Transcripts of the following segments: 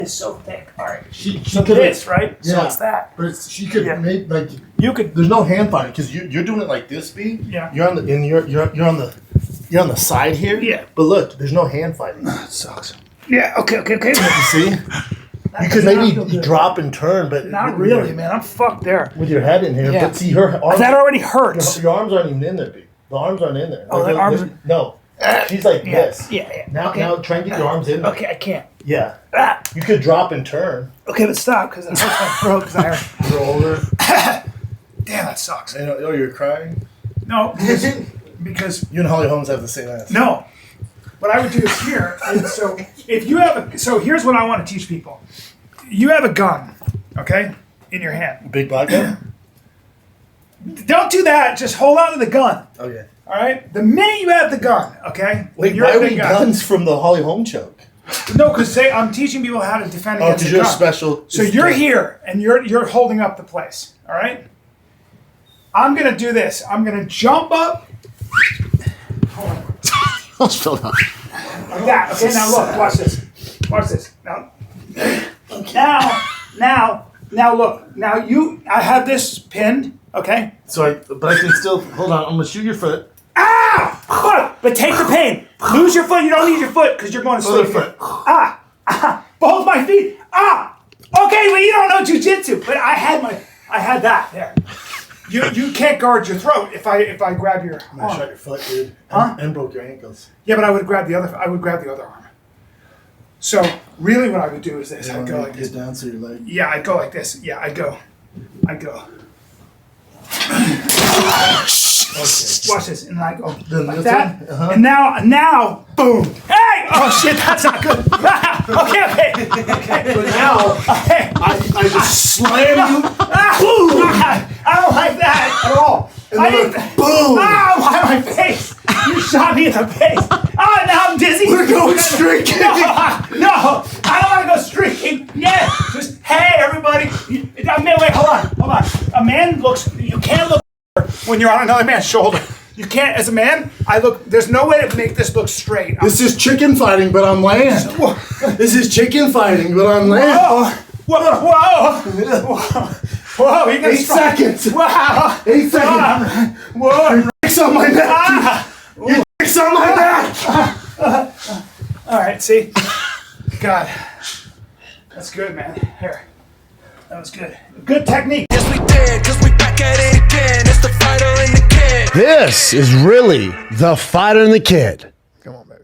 It's so thick. All right. She so could this, right? Yeah. So it's that. But she could make like you could. There's no hand fighting because you're doing it like this, B. Yeah. You're on the you're on the side here. Yeah. But look, there's no hand fighting. It sucks. Yeah. Okay. You see? You could maybe drop and turn, but not really, man. I'm fucked there. With your head in here, but see her arms. That already hurts. Your arms aren't even in there, B. The arms aren't in there. Oh, the arms. No. She's like this. Yeah. Now try and get your arms in there. Okay, I can't. Yeah. You could drop and turn. Okay, but stop because it hurts my throat because I heard. Roll over. Damn, that sucks. Oh, you're crying? No, because you and Holly Holmes have the same ass. No. What I would do is here, and so if you have so here's what I want to teach people. You have a gun, okay, in your hand. Big black gun? Don't do that. Just hold on to the gun. Okay. All right? The minute you have the gun, okay? Wait, why are we guns from the Holly Holm choke? No, because I'm teaching people how to defend against the gun. Because you're special. So you're here, and you're holding up the place, all right? I'm going to do this. I'm going to jump up. Hold on. Almost fell down. Like that. Okay, now look. Watch this. Watch this. Now look. Now I have this pinned, okay? But I can still, hold on, I'm going to shoot your foot. Ah! But take the pain. Lose your foot. You don't need your foot because you're going to sleep. Other foot. Both my feet. Okay, well you don't know jujitsu, but I had that there. You can't guard your throat if I grab your arm. I shot your foot, dude. And broke your ankles. Yeah, but I would grab the other arm. So really what I would do is this. I'd go like this. Get down to your leg. Yeah, I'd go like this. Yeah, I'd go. Okay. Watch this, and I go like that, and now, boom! Hey! Oh shit, that's not good. Okay. But now, I just slam you. Boom! I don't like that at all. And then boom! Why my face? You shot me in the face. Now I'm dizzy. We're going streaking. No, I don't want to go streaking. Yeah, just hey everybody. Wait, hold on. A man you can't look when you're on another man's shoulder. You can't, as a man, there's no way to make this look straight. This is chicken fighting, but on land. This is chicken fighting, but on land. Whoa, 8 seconds. Wow. 8 seconds. Whoa. Your dick's on my neck. Your dick's on my neck. All right, see? God. That's good, man. Here. That was good. Good technique. Yes, we did, because we back at it again. It's the fighter and the kid. This is really the fighter and the kid. Come on, baby.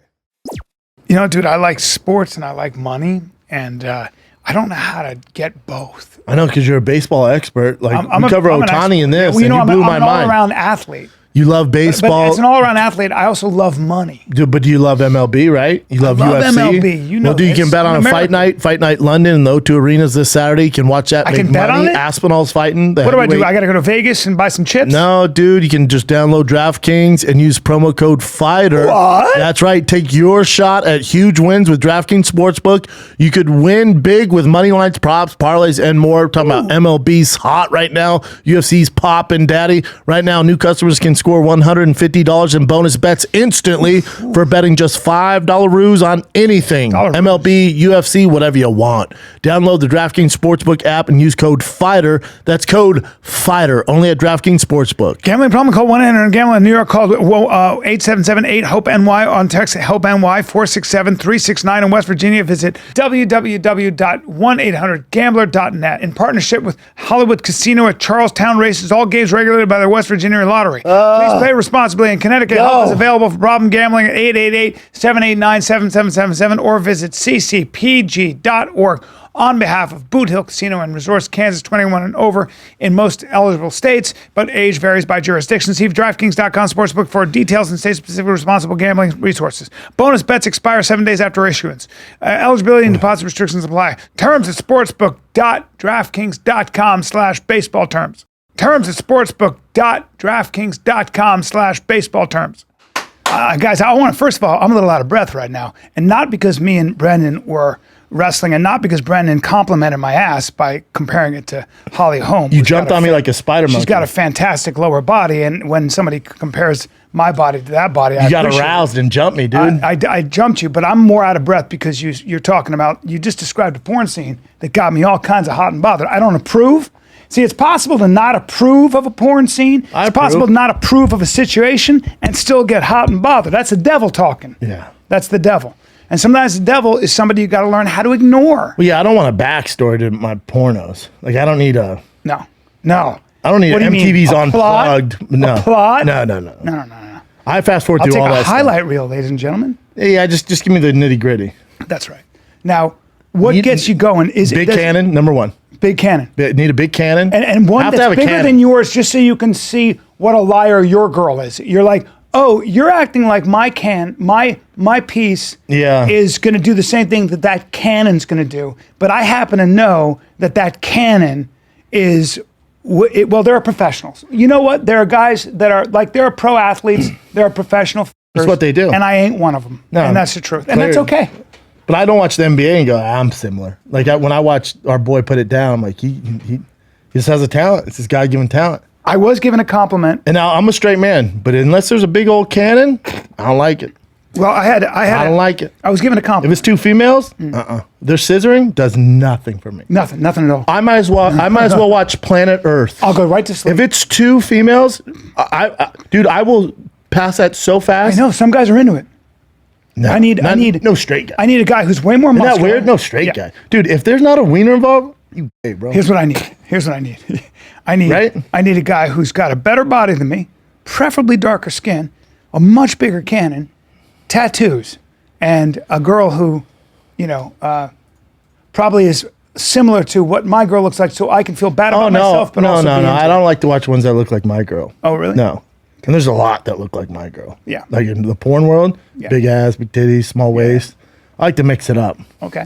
You know, dude, I like sports and I like money, and I don't know how to get both. I know, because you're a baseball expert. Like, you cover Ohtani in this, well, you know, and you blew I'm my an mind. all-around athlete. You love baseball. But as an all-around athlete, I also love money. But do you love MLB, right? You love UFC? MLB. You know, well, you can bet on a fight night London and the O2 Arenas this Saturday. You can watch that. I make can bet money. on it? Aspinall's fighting. What do I do? I got to go to Vegas and buy some chips? No, dude. You can just download DraftKings and use promo code FIGHTER. What? That's right. Take your shot at huge wins with DraftKings Sportsbook. You could win big with money lines, props, parlays, and more. We're talking about MLB's hot right now. UFC's popping, daddy. Right now, new customers can score $150 in bonus bets instantly for betting just $5 ruse on anything. MLB, UFC, whatever you want. Download the DraftKings Sportsbook app and use code FIGHTER. That's code FIGHTER, only at DraftKings Sportsbook. Gambling problem? Call 1-800-GAMBLER in New York. Call 877-8-HOPE-NY on text HOPE-NY 467-369 in West Virginia. Visit www.1800gambler.net in partnership with Hollywood Casino at Charlestown Races. All games regulated by the West Virginia Lottery. Please play responsibly. In Connecticut, help is available for problem gambling at 888-789-7777 or visit ccpg.org on behalf of Boot Hill Casino and Resorts, Kansas, 21 and over in most eligible states, but age varies by jurisdiction. See DraftKings.com Sportsbook for details and state-specific responsible gambling resources. Bonus bets expire 7 days after issuance. Eligibility and deposit restrictions apply. Terms at sportsbook.draftkings.com/baseball terms. Terms at sportsbook.draftkings.com/baseball terms. Guys, first of all, I'm a little out of breath right now. And not because me and Brendan were wrestling, and not because Brendan complimented my ass by comparing it to Holly Holm. You jumped on me like a spider monkey. She's got a fantastic lower body, and when somebody compares my body to that body, You got aroused and jumped me, dude. I jumped you, but I'm more out of breath because you're talking about, you just described a porn scene that got me all kinds of hot and bothered. I don't approve. See, it's possible to not approve of a porn scene. It's possible to not approve of a situation and still get hot and bothered. That's the devil talking. Yeah. That's the devil. And sometimes the devil is somebody you got to learn how to ignore. Well, yeah, I don't want a backstory to my pornos. Like, I don't need a... No. I don't need What do you mean? MTV's A Unplugged. No. A plot? No. No. I fast forward I'll through take all a that highlight reel, ladies and gentlemen. stuff. Yeah, just give me the nitty gritty. That's right. Now, what gets you going is... Big cannon, number one. Big cannon. Need a big cannon. And one Have to that's have a bigger cannon. than yours, just so you can see what a liar your girl is. You're like, oh, you're acting like my piece is going to do the same thing that cannon's going to do. But I happen to know that cannon is, well, there are professionals. You know what? There are guys that are like, there are pro athletes, there are professional. That's what they do. And I ain't one of them. No, and that's the truth. And that's okay. But I don't watch the NBA and go, I'm similar. Like, when I watch our boy put it down, I'm like, he just has a talent. It's this God-given talent. I was given a compliment. And now I'm a straight man, but unless there's a big old cannon, I don't like it. Well, I don't like it. I was given a If compliment. it's two females, their scissoring does nothing for me. Nothing at all. I might as well watch Planet Earth. I'll go right to sleep. If it's two females, dude, I will pass that so I fast. know some guys are into it. No, I need no straight guy. I need a guy who's way more Isn't muscular. that weird? No straight Yeah. guy, dude. If there's not a wiener involved, you gay, bro. Here's what I need. I need a guy who's got a better body than me, preferably darker skin, a much bigger cannon, tattoos, and a girl who, probably is similar to what my girl looks like, so I can feel bad about myself. But also be into I it. don't like to watch ones that look like my girl. Oh, really? No. And there's a lot that look like my girl. Yeah. Like in the porn world, Yeah. big ass, big titties, small waist. I like to mix it up. Okay.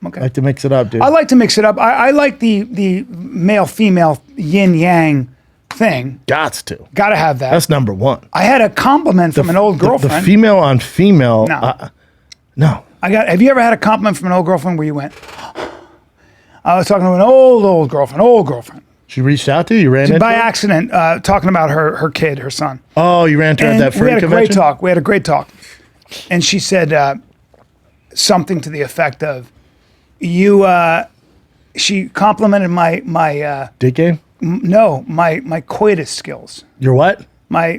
I like to mix it up, dude. I like to mix it up. I like the male female yin yang thing. Gots to. Got to have that. That's number one. I had a compliment from an old girlfriend. The female on female. No. No. Have you ever had a compliment from an old girlfriend where you went, I was talking to an old girlfriend. She reached out to you? You ran into By her? accident, talking about her kid, her son. Oh, you ran into her at And that we furry had a convention? We had a great talk. And she said something to the effect of, she complimented my Dick game? my coitus skills. Your what? My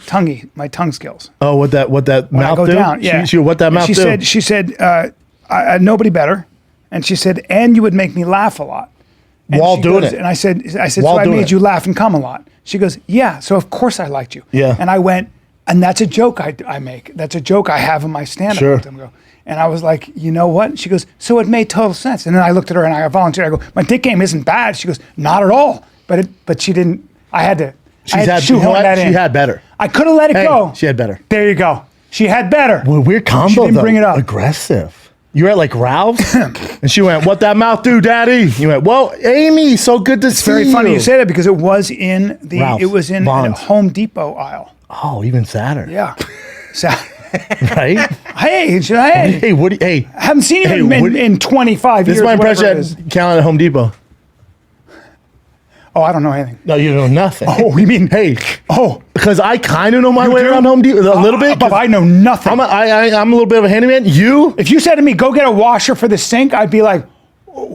tongue skills. Oh, what that When I mouth go do? down, yeah. What that mouth do? She said, nobody better. And she said, and you would make me laugh a lot. And While she doing goes- it. And I said, While so I doing made it. you laugh and come a lot. She goes, yeah, so of course I liked you. Yeah. And I went, and that's a joke I make. That's a joke I have in my stand-up. Sure. with them. Go. And I was like, you know what? And she goes, so it made total sense. And then I looked at her and I volunteered. I go, my dick game isn't bad. She goes, not at all. But she didn't, I had to shoehorn that in. She had better. I could have let it go. She had better. There you go. She had better. Well, weird combo, She didn't though. bring it up. Aggressive. You were at like Ralph's, and she went, "What that mouth do, Daddy?" You went, "Well, Amy, so good to see you." Very funny you say that because it was in Ralph's, it was in a Vons. Home Depot aisle. Oh, even sadder. Yeah. So, Right? hey, Hey, what? Hey, I haven't seen you in 25 this years. is my whatever impression it is. at Callen at Home Depot. Oh, I don't know anything. No, you know nothing. Oh, you mean? Hey, Oh, because I kind of know my way do? around Home Depot a little bit. but 'cause I know nothing. I'm a little bit of a handyman. You? If you said to me, "Go get a washer for the sink," I'd be like,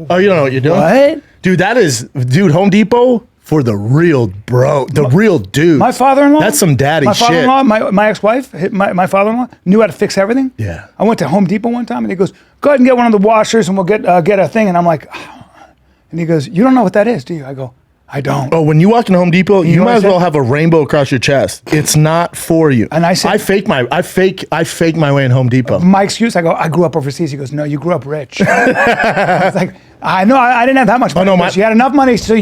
Oh, you don't know what you're doing. "What?" Dude, Home Depot for the real bro, the real dude. My father-in-law. That's some daddy My shit. father-in-law, my ex-wife, my father-in-law knew how to fix everything. Yeah. I went to Home Depot one time and he goes, "Go ahead and get one of the washers and we'll get a thing." And I'm like, and he goes, "You don't know what that is, do you?" I go, "I don't." Oh, when you walk in Home Depot, you know what might I as well said? have a rainbow across your chest. It's not for you. And I said- I fake my way in Home Depot. My excuse, I go, "I grew up overseas." He goes, "No, you grew up rich." I was like, "I know, I didn't have that much money." no, He goes, "You had enough money, so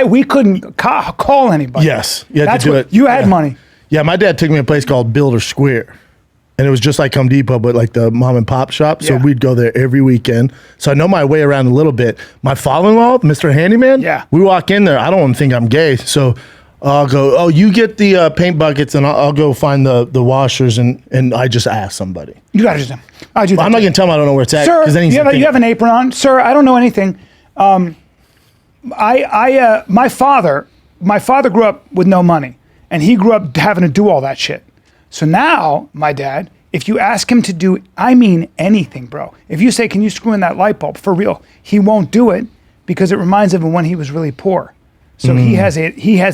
we couldn't call anybody." Yes, you had That's to do what, it. You had Yeah. money. Yeah, my dad took me to a place called Builder Square. And it was just like Home Depot, but like the mom and pop shop. So Yeah. we'd go there every weekend. So I know my way around a little bit. My father-in-law, Mr. Handyman, Yeah. we walk in there. I don't even think I'm gay. So I'll go. Oh, you get the paint buckets, and I'll go find the washers, and I just ask somebody. You got to just. I do that. I'm not gonna tell him I don't know where it's at. Sir, Then he's you have an apron on, sir. I don't know anything. My father grew up with no money, and he grew up having to do all that shit. So now, my dad, if you ask him to do, I mean anything, bro. If you say, "Can you screw in that light bulb?" for real, he won't do it because it reminds him of when he was really poor. So he has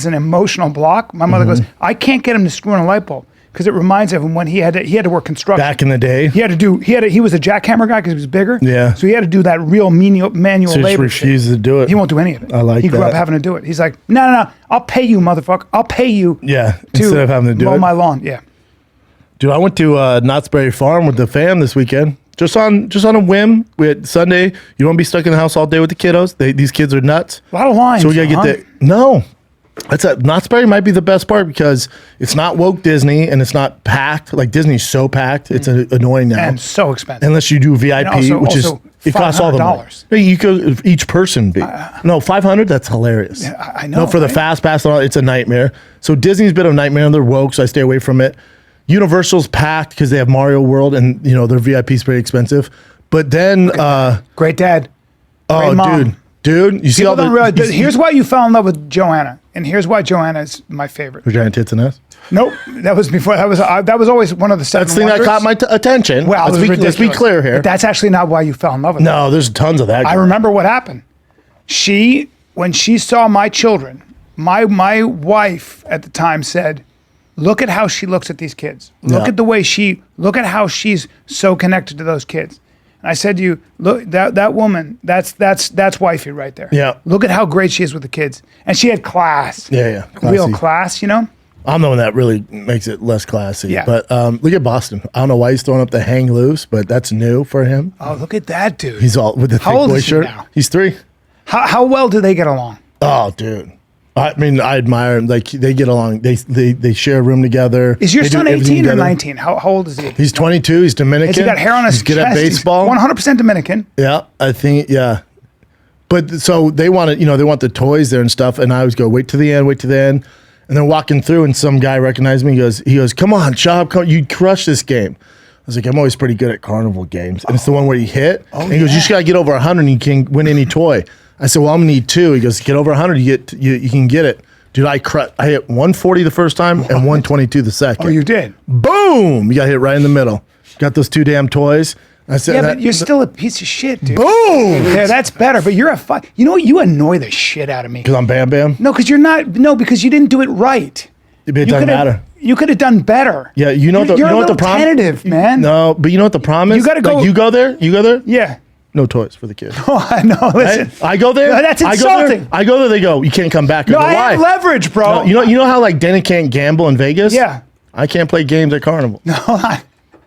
an emotional block. My mother goes, I can't get him to screw in a light bulb because it reminds him of when he had to work construction. Back in the day. He was a jackhammer guy because he was bigger. Yeah. So he had to do that real manual So he labor. just refuses to do it. He won't do any of it. I like He grew that. up having to do it. He's like, no, I'll pay you, motherfucker. I'll pay you. Yeah, instead of having to do mow it. my lawn. Yeah. Dude, I went to Knott's Berry Farm with the fam this weekend. Just on a whim. We had Sunday. You don't want to be stuck in the house all day with the kiddos. These kids are nuts. A lot of lines. So we gotta get No. Knott's Berry might be the best part because it's not woke Disney and it's not packed. Like Disney's so packed, it's annoying now. And so expensive. Unless you do VIP, which is it costs all the money. $500. You could each person be no $500. That's hilarious. Yeah, I know. No, for the fast pass, and all, it's a nightmare. So Disney's a bit of a nightmare, and they're woke, so I stay away from it. Universal's packed because they have Mario World, and their VIP's pretty expensive. But then, great dad. oh, Great mom. dude, you see People all the. don't realize, here's why you fell in love with Joanna, and here's why Joanna is my favorite. Vagina, tits, and ass. Nope, that was before. That was always one of the seven That's the thing that wonders. caught my attention. Well, let's be clear here. But that's actually not why you fell in love with her. No, there's tons of that. I girl. remember what happened. When she saw my children, my wife at the time said, "Look at how she looks at these kids. Look Yeah. at the way look at how she's so connected to those kids." And I said to you, "Look, that woman, that's wifey right there. Yeah. Look at how great she is with the kids, and she had class. Yeah. Real Classy. class, you know." I'm the one that really makes it less classy. Yeah. But look at Boston. I don't know why he's throwing up the hang loose, but that's new for him. Oh, look at that dude. He's all with the How thick old boy is he shirt. now? He's 3. How well do they get along? Oh, dude. I mean, I admire him. Like they get along. They share a room together. Is your They do son everything 18 or together. 19? How old is he? He's 22. He's Dominican. Has he got hair on his He's good chest? at baseball. 100% Dominican. Yeah, I think, yeah. But so they want to, they want the toys there and stuff. And I always go, wait to the end. And they're walking through and some guy recognized me. He goes, come on, Schaub, come, you crush this game. I was like, I'm always pretty good at carnival games. And it's the one where you hit. And he goes, you just got to get over 100 and you can win any toy. I said, well, I'm going to need 2. He goes, get over 100, you can get it. Dude, I hit 140 the first time and 122 the second. Oh, you did? Boom! You got hit right in the middle. Got those 2 damn toys. I said, Yeah, but you're still a piece of shit, dude. boom! Yeah, that's better. But you're you know what? You annoy the shit out of me. Because I'm Bam Bam. No, because you're not. No, because you didn't do it right. It doesn't matter. You could have done better. Yeah, you know You're what the a problem. tentative, man. No, but you know what the problem is. You gotta go- Like, you go there. Yeah. No toys for the kids. Oh, I know. Listen. I go there. No, that's I go there, insulting. I go there. They go. You can't come back. No, go, I why? have leverage, bro. No, you know how like Denny can't gamble in Vegas. Yeah. I can't play games at Carnival.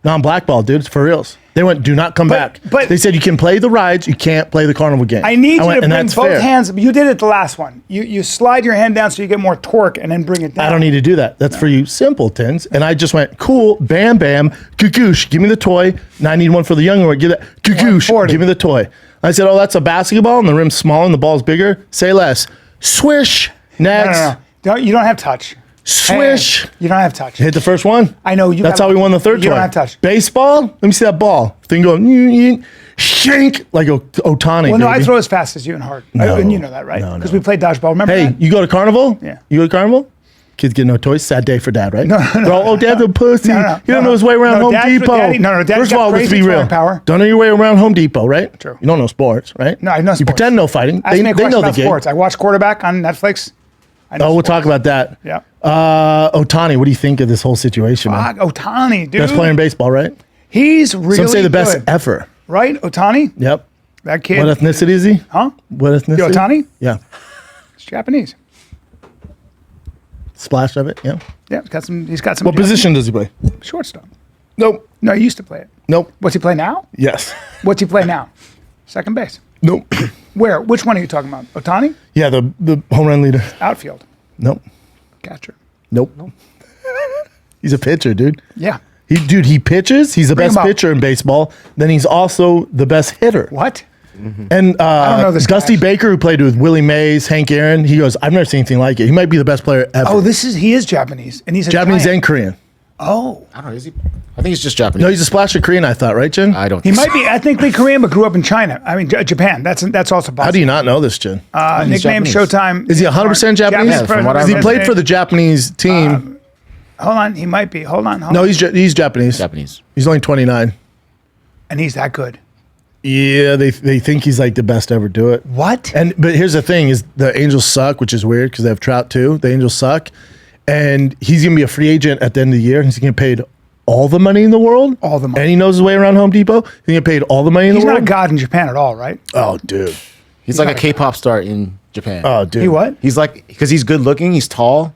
No, I'm blackballed, dude. It's for reals. They went, do not come back. but- they said you can play the rides, you can't play the Carnival game. I need you went, to and bring that's both fair. hands. You did it the last one. You slide your hand down so you get more torque and then bring it down. I don't need to do that. That's for you simpletons. And I just went, cool, bam, bam, cuckoosh, give me the toy. Now I need one for the younger one. Give that, cuckoosh, 140. give me the toy. I said, oh, that's a basketball and the rim's smaller and the ball's bigger. Say less. Swish. Next. No. You don't have touch. Swish. Hey, you don't have touch. Hit the first one. I know. That's how we won the third You toy. don't have touch. Baseball. Let me see that ball. Thing going, shank, like Ohtani. Well, no, I baby. throw as fast as you and hard. No. And you know that, right? No, Because no. we played dodgeball. Remember Hey, that? you go to Carnival? Yeah. You go to Carnival? Kids get no toys. Sad day for dad, right? No. They're all, oh, dad's a pussy. No. He don't know his way around Home Dad's- Depot. Daddy's First of got all, let's crazy be real. throwing power. Don't know your way around Home Depot, right? True. You don't know sports, right? No, I know You sports. pretend no fighting. Ask They me a question know the about game. sports. I watch Quarterback on Netflix. I know Oh, we'll sports. talk about that. Yeah. Ohtani, what do you think of this whole situation, man? Fuck, Ohtani, dude. Best player in baseball, right? He's really Some say the best good. ever. Right? Ohtani? Yep. That kid. What ethnicity is he? Huh? What ethnicity? Ohtani? Yeah. He's Japanese. Splash of it, yeah. Yeah, he's got some. What position does he play? Shortstop. Nope. No, he used to play it. Nope. What's he play now? Yes. What's he play now? Second base. Nope. Where? Which one are you talking about? Ohtani? Yeah, the home run leader. Outfield. Nope. Catcher. Nope. He's a pitcher, dude. Yeah. He pitches. He's the Bring best him up. pitcher in baseball. Then he's also the best hitter. What? And don't know this Dusty guy. Baker, who played with Willie Mays, Hank Aaron, he goes, I've never seen anything like it. He might be the best player ever. Oh, he is Japanese, and he's a Japanese giant. and Korean. Oh, I don't know. Is he? I think he's just Japanese. No, he's a splash of Korean, I thought, right, Jen? I don't. he think might so. be ethnically Korean, but grew up in China. I mean, Japan. That's also possible. How do you not know this, Jen? He's Nickname Japanese. Showtime. Is he 100% Japanese? Yeah, from what I Because he read. played for the Japanese team. Hold on, he might be. Hold on. No, he's Japanese. Japanese. He's only 29. And he's that good. Yeah, they think he's like the best to ever do it. What? But here's the thing: is the Angels suck, which is weird because they have Trout too. The Angels suck, and he's gonna be a free agent at the end of the year. He's gonna get paid all the money in the world. All the money. and he knows his way around Home Depot. He's gonna get paid all the money in He's the not a world. god in Japan at all, right? Oh, dude. He's like a K-pop star in Japan. Oh, dude. He what? He's like because he's good looking. He's tall.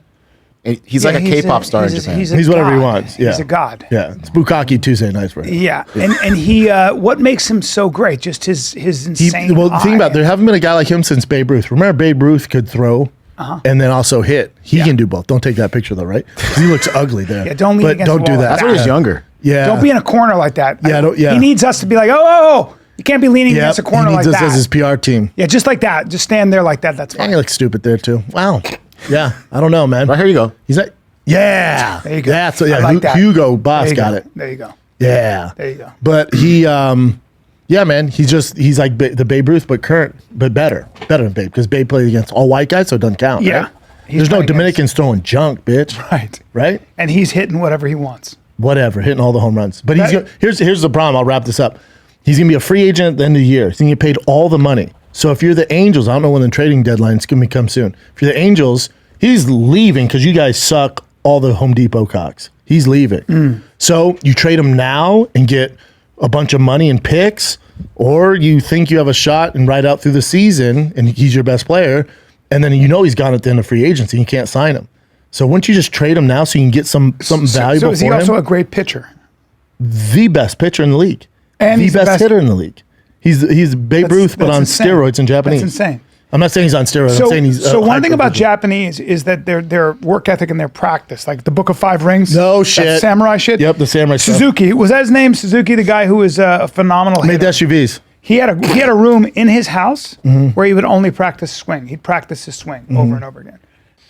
And he's like a K-pop star in Japan. He's whatever he god. wants. Yeah. He's a god. Yeah, it's Bukkake Tuesday nights for him. Yeah, and he what makes him so great? Just his insane. Think about it, eye. there haven't been a guy like him since Babe Ruth. Remember, Babe Ruth could throw and then also hit. He can do both. Don't take that picture though, right? 'Cause he looks ugly there. Yeah, don't lean But against don't the do wall that. like That's when he's younger. Yeah, Don't be in a corner like that. Yeah, He needs us to be like, oh, you can't be leaning against a corner he like needs us that. as his PR team. Yeah, just like that. Just stand there like that. That's And fine. he looks stupid there too. Wow. Yeah, I don't know, man. Right here you go. He's like, yeah, There you go. Yeah, so I yeah, like that. Hugo Boss There you got go. it. There you go. Yeah, There you go. But he, yeah, man, he's like the Babe Ruth, but better than Babe because Babe played against all white guys, so it doesn't count. Yeah. right? He's There's no playing Dominicans throwing junk, bitch. Right. Right? And he's hitting whatever he wants. Whatever, hitting all the home runs. But That- here's the problem. I'll wrap this up. He's gonna be a free agent at the end of the year. He's gonna get paid all the money. So if you're the Angels, I don't know when the trading deadline's gonna come soon. If you're the Angels, he's leaving because you guys suck all the Home Depot cocks. He's leaving. So you trade him now and get a bunch of money and picks, or you think you have a shot and ride out through the season and he's your best player, and then you know he's gone at the end of free agency. You can't sign him. So wouldn't you just trade him now so you can get something valuable So is he for also him? a great pitcher? The best pitcher in the league, And the he's the best best- hitter in the league. He's Babe Ruth, but that's on insane. steroids in Japanese. That's insane. I'm not saying he's on steroids. I'm saying he's So one thing about hyper-vigilant. Japanese is that their work ethic and their practice, like the Book of Five Rings. No that shit. samurai shit. Yep, the samurai stuff. Suzuki, was that his name? Suzuki, the guy who was a phenomenal made hitter. SUVs. He had a room in his house Mm-hmm. where he would only practice swing. He'd practice his swing over and over again.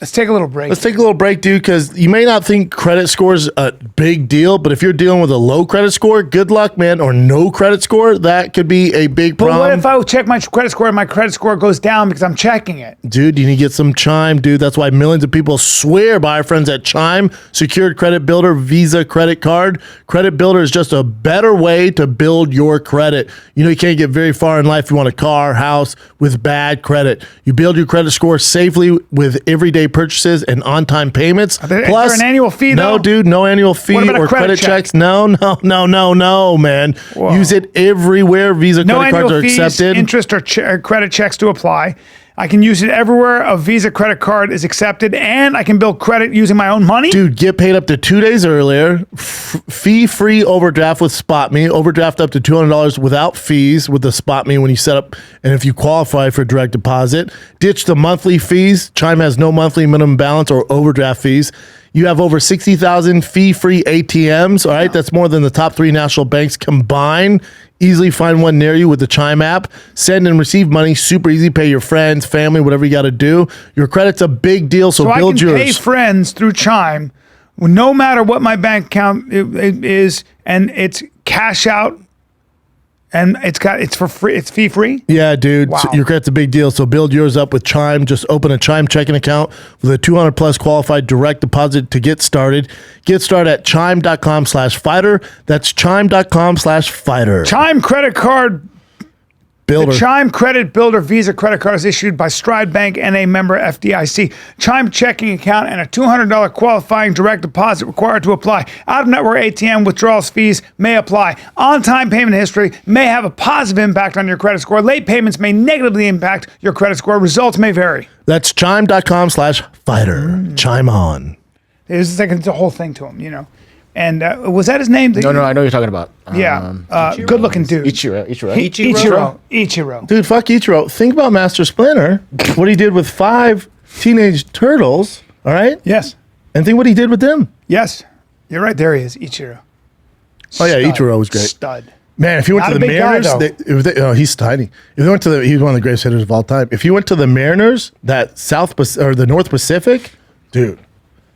Let's take a little break. Let's take a little break, dude, because you may not think credit score is a big deal, but if you're dealing with a low credit score, good luck, man, or no credit score, that could be a big But problem. what if I check my credit score and my credit score goes down because I'm checking it? Dude, you need to get some Chime, dude. That's why millions of people swear by our friends at Chime, Secured Credit Builder, Visa Credit Card. Credit Builder is just a better way to build your credit. You know, you can't get very far in life if you want a car, house with bad credit. You build your credit score safely with everyday purchases and on-time payments. Is there an annual fee, No, though? dude, no annual fee What about a or credit credit check? checks. No, man. Whoa. Use it everywhere. Visa No credit cards annual are fees, accepted. interest, or credit checks to apply. I can use it everywhere a Visa credit card is accepted, and I can build credit using my own money. Dude, get paid up to 2 days earlier. Fee-free overdraft with SpotMe. Overdraft up to $200 without fees with the SpotMe when you set up and if you qualify for direct deposit. Ditch the monthly fees. Chime has no monthly minimum balance or overdraft fees. You have over 60,000 fee-free ATMs. All right, that's more than the top 3 national banks combined. Easily find one near you with the Chime app. Send and receive money super easy. Pay your friends, family, whatever you got to do. Your credit's a big deal, so I build can yours. pay friends through Chime, no matter what my bank account it is, and it's cash out, and it's for free. It's fee free. Yeah, dude. Wow. So your credit's a big deal. So build yours up with Chime. Just open a Chime checking account with a 200 plus qualified direct deposit to get started. Get started at chime.com/fighter. That's chime.com/fighter. Chime credit card. Builder. The Chime Credit Builder Visa credit card is issued by Stride Bank and a member FDIC. Chime checking account and a $200 qualifying direct deposit required to apply. Out-of-network ATM withdrawals fees may apply. On-time payment history may have a positive impact on your credit score. Late payments may negatively impact your credit score. Results may vary. That's chime.com/fighter. Chime on. It's like it's a whole thing to him, you know. And was that his name? No, I know what you're talking about. Yeah, good-looking dude. Ichiro. Ichiro. Dude, fuck Ichiro. Think about Master Splinter, what he did with 5 teenage turtles, all right? Yes. And think what he did with them. Yes. You're right. There he is, Ichiro. Oh, yeah, Stud. Ichiro was great. Stud. Man, if he went Not to a the big guy, Mariners, though. he's tiny. If he went to he's one of the greatest hitters of all time. If he went to the Mariners, that the North Pacific, dude,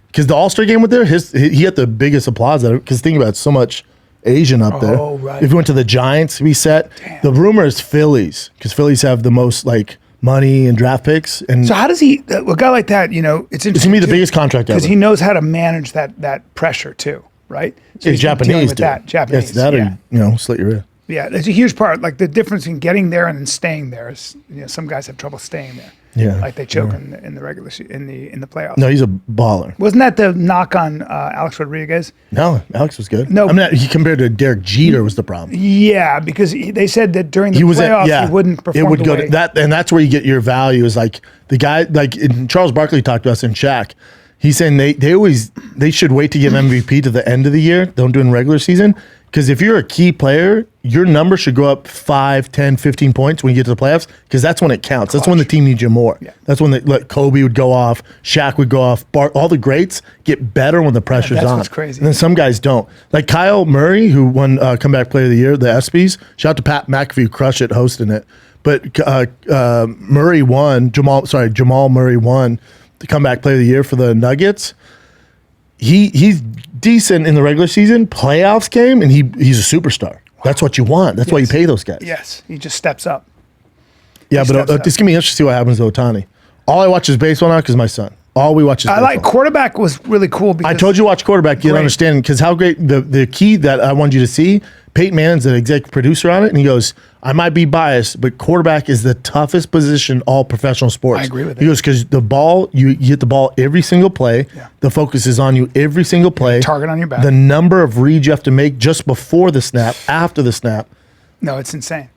because the All-Star game went there, he had the biggest applause. Because think about it, so much Asian up there. Oh, right. If he went to the Giants, we set. Damn. The rumor is Phillies, because Phillies have the most like money and draft picks. And So how does he? A guy like that, it's interesting. it's gonna be the biggest contract ever. because he knows how to manage that pressure too, right? So He's been dealing Japanese, with dude. that. Japanese, Yes, that yeah. or slit your ear. Yeah, it's a huge part. Like the difference in getting there and then staying there is, some guys have trouble staying there. Yeah, like they choke in the regular in the playoffs. No, he's a baller. Wasn't that the knock on Alex Rodriguez? No, Alex was good. No. I mean, he compared to Derek Jeter was the problem. Yeah, because they said that during the playoffs he wouldn't perform. It would the go way. to that, and that's where you get your value. Is like the guy, like Charles Barkley talked to us in Shaq. He's saying they should wait to give MVP to the end of the year. Don't do it in regular season. Because if you're a key player, your number should go up 5, 10, 15 points when you get to the playoffs, because that's when it counts. That's when the team needs you more. Yeah. That's when Kobe would go off, Shaq would go off. All the greats get better when the pressure's that's on. what's crazy. And then some guys don't. Like Kyle Murray, who won Comeback Player of the Year, the ESPYs. Shout out to Pat McAfee, crush it, hosting it. But Murray won, Jamal Murray won the Comeback Player of the Year for the Nuggets. He's decent in the regular season, playoffs game, and he's a superstar. That's what you want. That's why you pay those guys. Yes, he just steps up. Yeah, He but steps up. it's gonna be interesting to see what happens to Ohtani. All I watch is baseball now because my son. All we watch is I baseball. like quarterback was really cool because I told you to watch quarterback. You don't Great. understand because how great the key that I wanted you to see. Peyton Manning's an executive producer on it, and he goes, "I might be biased, but quarterback is the toughest position in all professional sports." I agree with He it. goes because the ball you get the ball every single play. Yeah. The focus is on you every single play. Target on your back. The number of reads you have to make just before the snap, after the snap. No, it's insane.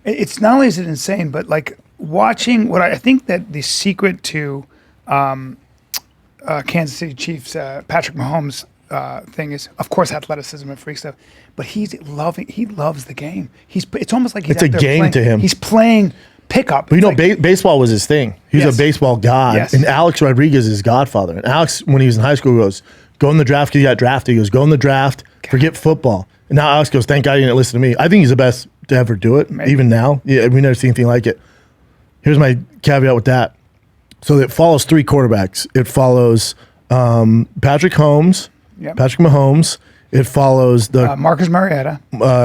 It's not only is it insane, but like watching what I think that the secret to Kansas City Chiefs Patrick Mahomes thing is, of course, athleticism and freak stuff, but he loves the game. It's almost like he's It's a out there game playing, to him. He's playing pickup. But you know, It's like- baseball was his thing. He was Yes. a baseball god. Yes. And Alex Rodriguez is his godfather. And Alex, when he was in high school, goes, go in the draft because he got drafted. He goes, go in the draft, forget football. And now Alex goes, thank God you didn't listen to me. I think he's the best to ever do it, Maybe. even now. Yeah, we never seen anything like it. Here's my caveat with that. So it follows 3 quarterbacks. It follows Patrick Yep. Mahomes. It follows the Marcus Mariota.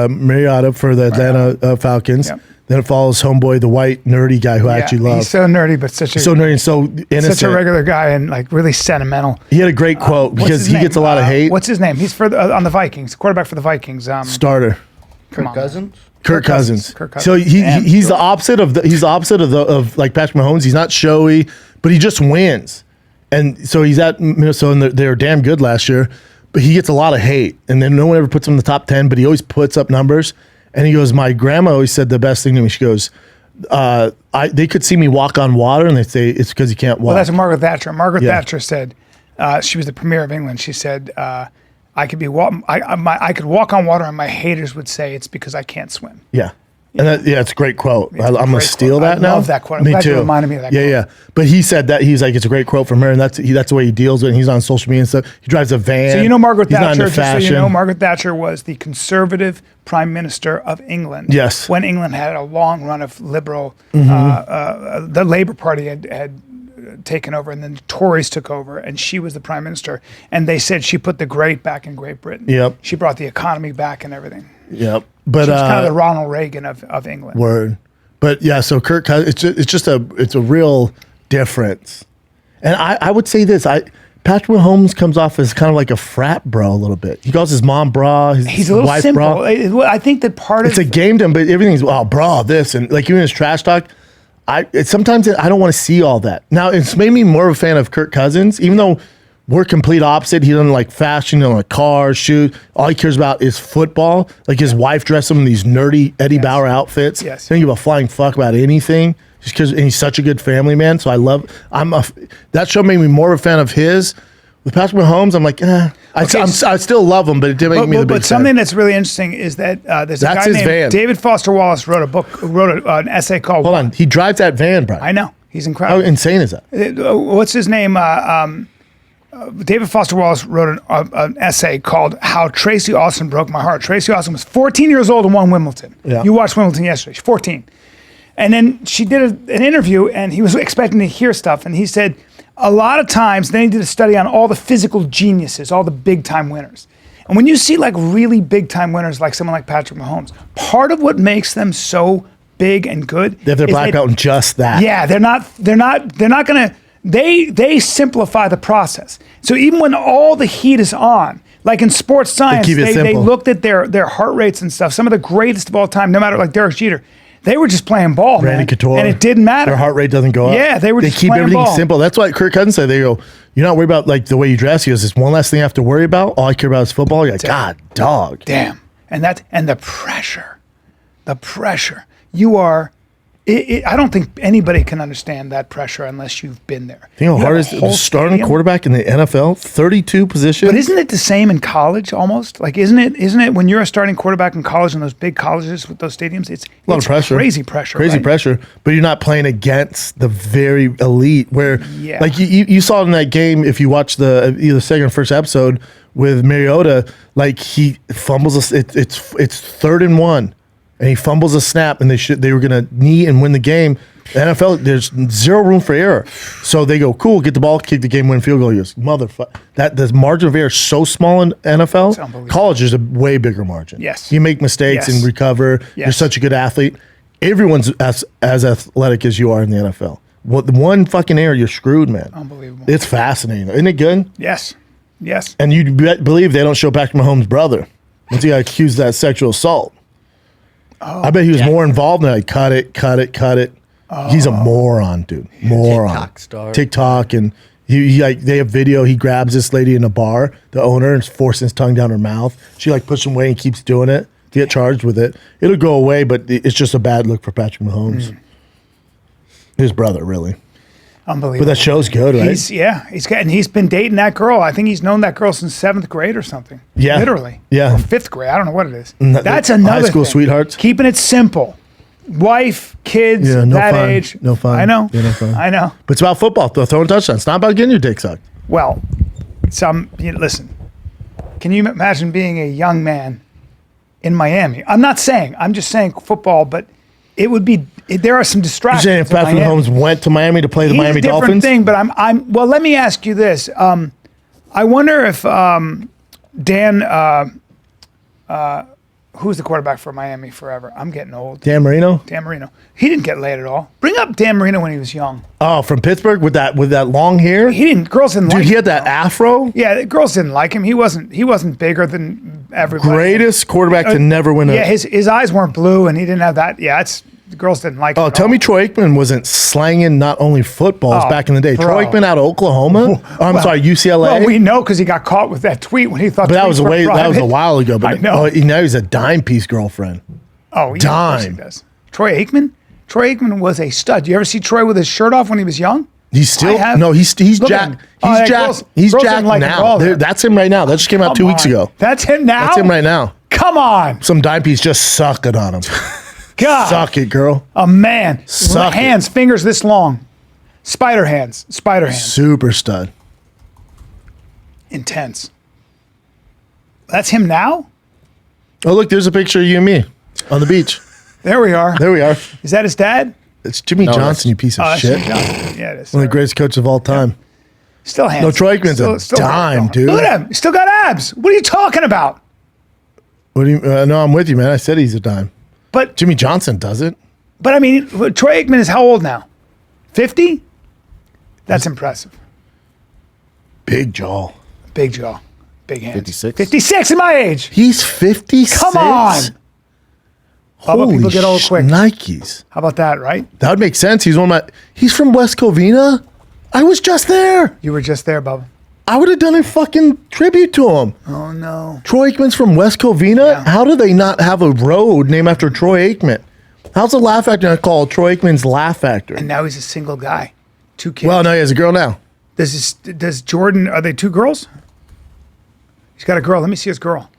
Mariota for the Atlanta Falcons. Yep. Then it follows homeboy, the white nerdy guy who I actually love. He's so nerdy, but such a So nerdy and so innocent. such a regular guy and like really sentimental. He had a great quote What's because his he name? gets a lot of hate. What's his name? He's for on the Vikings, quarterback for the Vikings. Starter? Come on. Cousins? Kirk Cousins. Kirk So Cousins. he's Damn, the opposite of like Patrick Mahomes. He's not showy, but he just wins. And so he's at Minnesota, and they were damn good last year. But he gets a lot of hate, and then no one ever puts him in the top 10. But he always puts up numbers. And he goes, my grandma always said the best thing to me. She goes, they could see me walk on water, and they say it's because you can't walk. Well, that's what Margaret Thatcher. Margaret Yeah. Thatcher said, she was the premier of England. She said, I could walk on water, and my haters would say it's because I can't swim. Yeah. And it's a great quote. It's a I'm going to great steal quote. that I now. love that quote. I'm Me glad too. you reminded me of that yeah, quote. Yeah. But he said that he's like, it's a great quote from her, and that's the way he deals with it. And he's on social media and stuff. He drives a van. So you know Margaret He's not Thatcher. into Just so you fashion. know, Margaret Thatcher was the conservative prime minister of England. Yes. When England had a long run of liberal, Mm-hmm. the Labour Party had taken over, and then the Tories took over, and she was the prime minister. And they said she put the great back in Great Britain. Yep. She brought the economy back and everything. Yep. But She was kind of the Ronald Reagan of England. word. But yeah, so Kirk Cousins, it's a real difference. And I would say this, Patrick Mahomes comes off as kind of like a frat bro a little bit. He calls his mom bra, He's a little wife simple. bra. I think that part It's of a game to him, but everything's bro, this and like even his trash talk. Sometimes I don't want to see all that. Now it's made me more of a fan of Kirk Cousins, even though we're complete opposite. He doesn't like fashion, he doesn't like cars, shoes. All he cares about is football. Like his wife dressed him in these nerdy Eddie Bauer outfits. Yes. He doesn't give a flying fuck about anything. Just because, and he's such a good family man. So that show made me more of a fan of his. With Patrick Mahomes, I'm like, I still love him, but it didn't make me the big But something fan. that's really interesting is that there's a That's guy his named van. David Foster Wallace wrote an essay called. Hold on, he drives that van, Brian. I know he's How incredible. insane is that? What's his name? David Foster Wallace wrote an essay called "How Tracy Austin Broke My Heart." Tracy Austin was 14 years old and won Wimbledon. Yeah. You watched Wimbledon yesterday. She's 14. And then she did an interview, and he was expecting to hear stuff. And he said, a lot of times, then he did a study on all the physical geniuses, all the big-time winners. And when you see like really big-time winners, like someone like Patrick Mahomes, part of what makes them so big and good, They have their black belt in just that. yeah, they're not gonna. They simplify the process. So even when all the heat is on, like in sports science, keep it they simple. looked at their heart rates and stuff. Some of the greatest of all time, no matter like Derek Jeter, they were just playing ball, Randy man, Couture, and it didn't matter. Their heart rate doesn't go up. Yeah, they were just keep playing everything ball. simple. That's why Kirk Cousins said, they go, you're not worried about like the way you dress. He goes, there's one less thing I have to worry about. All I care about is football. You're like, God, dog. Damn, and the pressure. You are. I don't think anybody can understand that pressure unless you've been there. You know how have hard a is it whole to start a stadium. quarterback in the NFL? 32 positions. But isn't it the same in college almost? Like, isn't it when you're a starting quarterback in college in those big colleges with those stadiums? It's a lot of pressure. Crazy pressure. Crazy right? pressure. But you're not playing against the very elite where, Yeah. like you saw in that game, if you watch the either second or first episode with Mariota, like he fumbles, it's 3rd and 1. And he fumbles a snap, and they were going to knee and win the game. The NFL, there's zero room for error. So they go, cool, get the ball, kick the game-winning field goal. He goes, motherfucker. The margin of error is so small in NFL. unbelievable. College is a way bigger margin. Yes. You make mistakes Yes. and recover. You're Yes. such a good athlete. Everyone's as athletic as you are in the NFL. The one fucking error, you're screwed, man. Unbelievable. It's fascinating. Isn't it good? Yes. And you believe they don't show Patrick Mahomes' brother once he got accused of that sexual assault. I bet he was more involved than cut it. He's a moron, dude. Moron. TikTok star. TikTok, and he like they have video. He grabs this lady in a bar, the owner, and is forcing his tongue down her mouth. She like pushes him away and keeps doing it. To get charged with it. It'll go away, but it's just a bad look for Patrick Mahomes. His brother, really. Unbelievable. But that show's good, right? He's been dating that girl. I think he's known that girl since 7th grade or something. Yeah. Literally. Yeah. Or 5th grade. I don't know what it is. that- That's high another school thing. sweethearts? Keeping it simple. Wife, kids, Yeah, no that fun. age. No fun. I know. Yeah, no fun. I know. But it's about football, though. Throwing touchdowns. It's not about getting your dick sucked. Well, listen. Can you imagine being a young man in Miami? I'm just saying football, but it would be. There are some You're distractions. saying if in Patrick Miami. Mahomes went to Miami to play the He's Miami a different Dolphins? thing, but I'm. Well, let me ask you this. I wonder if Dan, who's the quarterback for Miami forever? I'm getting old. Dan Marino? Dan Marino. He didn't get laid at all. Bring up Dan Marino when he was young. Oh, from Pittsburgh with that long hair? He didn't. Girls didn't Dude, like he him. had that afro. Yeah, the girls didn't like him. He wasn't bigger than everybody. Greatest quarterback to never win a. Yeah, his eyes weren't blue, and he didn't have that. Yeah, the girls didn't like him. Oh, at tell all. me Troy Aikman wasn't slanging not only footballs Oh, back in the day. bro. Troy Aikman out of Oklahoma? UCLA? Well, we know because he got caught with that tweet when he thought. but that was tweets were that was a private. while ago. But I know. now he's a dime piece girlfriend. Oh, yeah, of course he Dime. does. Troy Aikman? Troy Aikman was a stud. You ever see Troy with his shirt off when he was young? He's still I have. no. He's Look at jacked. him. Oh, He's yeah, jacked. girls- He's girls jacked didn't like him at now. all then. That's him right now. That just came out 2 weeks Come on. ago. That's him now? That's him right now. Come on. Some dime piece just sucking on him. God. Suck it, girl. A man. Suck it. Hands, fingers this long. Spider hands. Spider hands. Super stud. Intense. That's him now? Oh, look, there's a picture of you and me on the beach. There we are. There we are. Is that his dad? It's Jimmy Johnson, you piece of That's shit. Jim Johnson. Yeah, it is. One of the greatest coaches of all time. Still hands. No, Troy Aikman's a dime, dude. Look at him. He's still got abs. What are you talking about? What do you? No, I'm with you, man. I said he's a dime. But Jimmy Johnson doesn't. I mean, Troy Aikman is how old now? 50? That's impressive. Big jaw. Big jaw. Big hands. 56? 56 in my age. He's 56. Come on. How about Holy people get old quick? Nikes. How about that, right? That would make sense. He's He's from West Covina. I was just there. You were just there, Bubba. I would have done a fucking tribute to him. Oh, no. Troy Aikman's from West Covina. Yeah. How do they not have a road named after Troy Aikman? How's the Laugh Factory not called Troy Aikman's Laugh Factory? And now he's a single guy. 2 kids. Well, no, he has a girl now. Does Jordan, are they 2 girls? He's got a girl. Let me see his girl.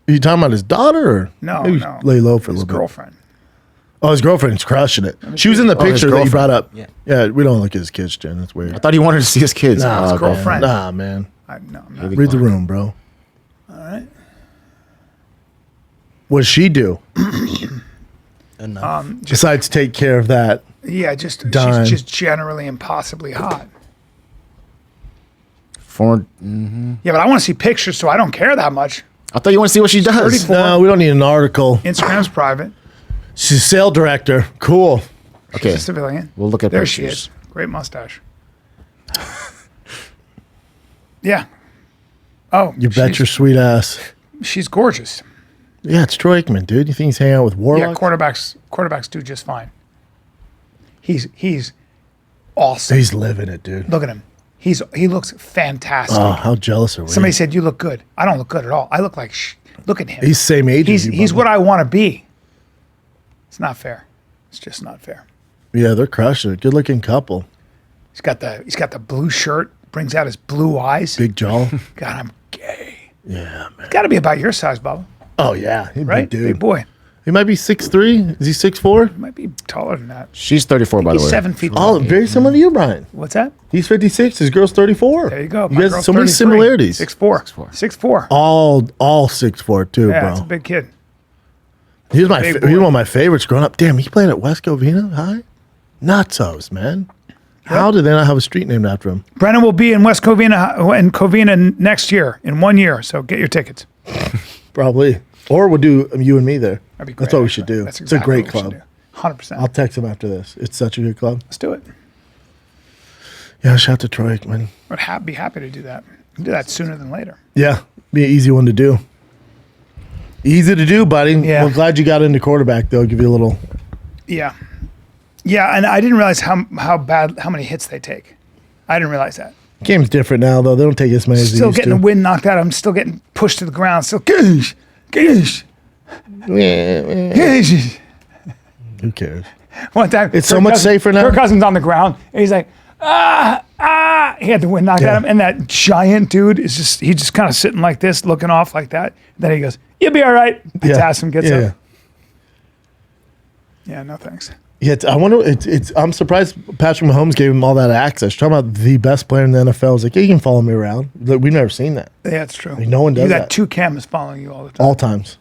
Are you talking about his daughter? Or No, maybe no. lay low for a His little bit. girlfriend. Oh, his girlfriend's crushing it. She was in the his picture that you brought up. Yeah. We don't look at his kids, Jen. That's weird. I thought he wanted to see his kids. Nah, his okay. girlfriend. Nah, man. No, I'm not. Read the room, bro. All right. What does she do? Besides take care of that. Yeah, she's Dime. just generally impossibly hot. Yeah, but I want to see pictures, so I don't care that much. I thought you want to see what she does. 34. No, we don't need an article. Instagram's private. She's a sale director. Cool. Okay. She's a civilian. We'll look at There pictures. she is. Great mustache. Yeah. Oh, You bet your sweet ass. she's gorgeous. Yeah, it's Troy Aikman, dude. You think he's hanging out with Yeah, Warlock? quarterbacks do just fine. He's awesome. He's living it, dude. Look at him. He looks fantastic. Oh, how jealous are we? Somebody said you look good. I don't look good at all. I look like look at him. He's same age as you, He's Bubba. what I want to be. It's not fair. It's just not fair. Yeah, they're crushing it. Good looking couple. He's got the blue shirt. Brings out his blue eyes. Big jaw. God, I'm gay. Yeah, man. Got to be about your size, Bubba. Oh, yeah. He's a Right? big dude. Big boy. He might be 6'3". Is he 6'4"? Might be taller than that. She's 34, by the He's way. 7 feet Oh, tall. very similar to you, Brian. What's that? He's 56. His girl's 34. There you go. You My guys girl's so many 33. similarities. 6'4". 6'4". All 6'4" too, Yeah, bro. it's a big kid. He was big boy. one of my favorites growing up. Damn, he played at West Covina High. Nutsos, man. How did they not have a street named after him? Brennan will be in West Covina next year, in 1 year. So get your tickets. Probably. Or we'll do you and me there. That'd be great. That's what we should actually. do. That's It's a exactly great what we club. should do. 100%. I'll text him after this. It's such a good club. Let's do it. Yeah, shout out to Troy Aikman. I'd be happy to do that. We can do that sooner than later. Yeah, be an easy one to do. Easy to do, buddy. Yeah. Well, glad you got into quarterback, though. Give you a little. Yeah. Yeah, and I didn't realize how many hits they take. I didn't realize that. Game's different now, though. They don't take as many as they Still used getting to. the wind knocked out. I'm still getting pushed to the ground. Still, goosh. Who cares? One time, It's so much safer now. Kirk Cousins on the ground, and he's like, ah. He had the wind knocked Yeah. at him, and that giant dude he's just kind of sitting like this, looking off like that. Then he goes, "You'll be all right." Pats him, gets up. Yeah, no thanks. Yeah, I wonder. I'm surprised Patrick Mahomes gave him all that access. Talking about the best player in the NFL. He's like, yeah, you can follow me around. Like, we've never seen that. Yeah, it's true. no one does You got that. 2 cameras following you all the time, All times.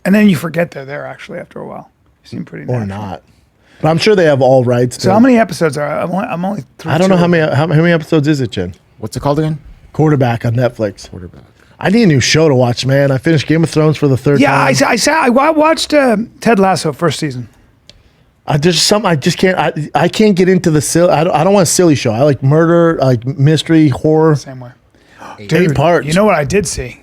and then you forget they're there actually after a while. You seem pretty Or natural. not. But I'm sure they have all rights. So how many episodes are? I'm only through I don't know 2. how many episodes is it, Jen? What's it called again? Quarterback on Netflix. Quarterback. I need a new show to watch, man. I finished Game of Thrones for the third Yeah, time. I watched Ted Lasso first season. There's something I just can't. I can't get into the silly. I don't want a silly show. I like murder, I like mystery, horror. Same way. 8 parts. You know what I did see?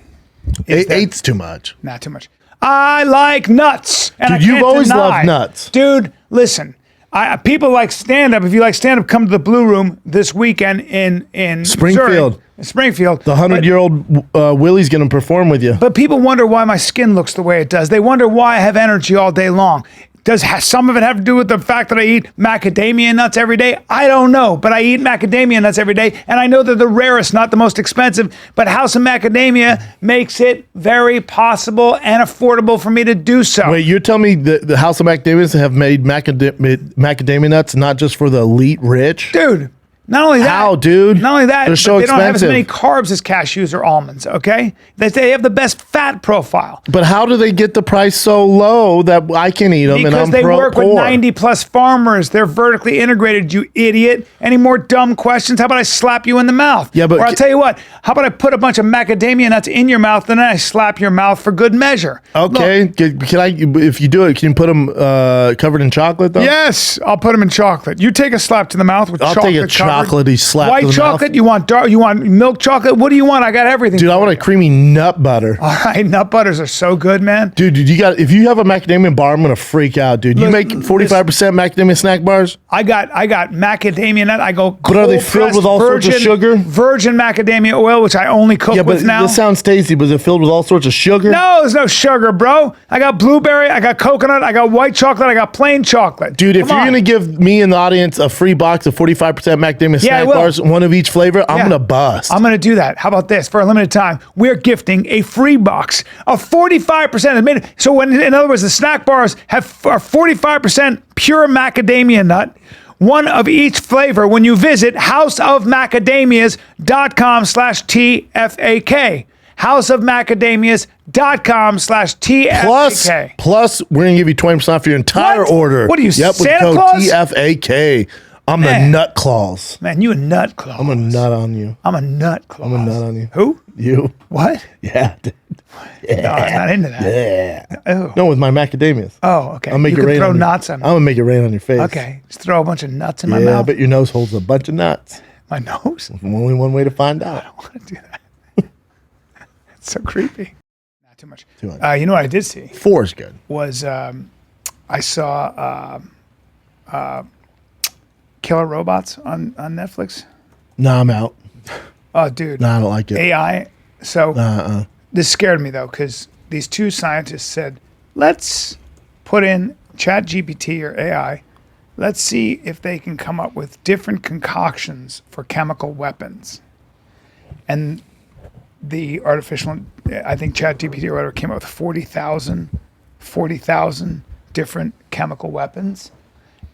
Is that- Eight's too much. Not too much. I like nuts. And Dude, I you've can't always deny. loved nuts. Dude, listen. People like stand-up. If you like stand-up, come to the Blue Room this weekend in Springfield. Missouri. Springfield. The 100-year-old Willie's going to perform with you. But people wonder why my skin looks the way it does. They wonder why I have energy all day long. Does some of it have to do with the fact that I eat macadamia nuts every day? I don't know, but I eat macadamia nuts every day, and I know they're the rarest, not the most expensive, but House of Macadamia makes it very possible and affordable for me to do so. Wait, you're telling me the House of Macadamias have made macadamia nuts not just for the elite rich? Dude, not only that. How, dude? Not only that, They're but so they don't have as expensive. many carbs as cashews or almonds, okay? They have the best fat profile. But how do they get the price so low that I can eat them and Because I'm they work poor? with 90 plus farmers. They're vertically integrated, you idiot. Any more dumb questions? How about I slap you in the mouth? Yeah, but or I'll tell you what, how about I put a bunch of macadamia nuts in your mouth and then I slap your mouth for good measure? Okay, can I? If you do it, can you put them covered in chocolate though? Yes, I'll put them in chocolate. You take a slap to the mouth with I'll chocolate. take a covered. chocolatey slap White to the chocolate? mouth. You want dark? You want milk chocolate? What do you want? I got everything. Dude, I for want a you. creamy nut butter. All right, nut butters are so good, man. Dude, you got. If you have a macadamia bar, I'm gonna freak out, dude. You Look, make 45% macadamia snack bars. I got macadamia nut. I go. But are they filled with all sorts of sugar? Virgin macadamia oil, which I only cook Yeah, but with now. this sounds tasty. But is it filled with all sorts of sugar? No, there's no sugar, bro. I got blueberry, I got coconut, I got white chocolate, I got plain chocolate. Dude, if Come you're on. gonna give me and the audience a free box of 45% macadamia macadamia Yeah, I snack will. bars, one of each flavor. I'm Yeah. gonna bust. I'm going to do that. How about this? For a limited time, we're gifting a free box of 45%. So when, in other words, the snack bars are 45% pure macadamia nut, one of each flavor when you visit houseofmacadamias.com/TFAK. houseofmacadamias.com/TFAK. Plus, we're gonna give you 20% off your entire What? order. What are you, Yep, Santa with code Claus? TFAK. I'm Man. the nut claws. Man, you a nut claw. I'm a nut on you. I'm a nut claw. I'm a nut on you. Who? You. What? Yeah. dude. No, I'm not into that. Yeah. Oh. No, with my macadamias. Oh, okay. I'll make you it can rain throw on you. nuts on I'm gonna make it rain on your face. Okay. Just throw a bunch of nuts in my Yeah, mouth. but your nose holds a bunch of nuts. My nose? Only one way to find out. I want to do that. It's so creepy. Not too much. Too much. You know what I did see 4 is good. was I saw Killer Robots on Netflix. Nah, I'm out. Oh, dude. Nah, I don't like it. AI. So Uh-uh. this scared me though, because these two scientists said, let's put in ChatGPT or AI. Let's see if they can come up with different concoctions for chemical weapons. And the artificial, I think ChatGPT or whatever came up with 40,000 different chemical weapons.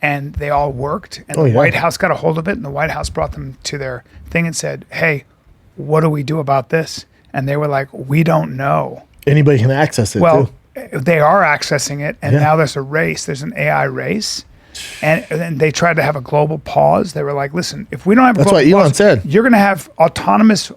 And they all worked. And the yeah. White House got a hold of it. And the White House brought them to their thing and said, hey, what do we do about this? And they were like, we don't know. Anybody can access it Well, too. they are accessing it, and Yeah. now there's a race. There's an AI race, and they tried to have a global pause. They were like, "Listen, if we don't have a That's global what Elon pause, said. you're going to have autonomous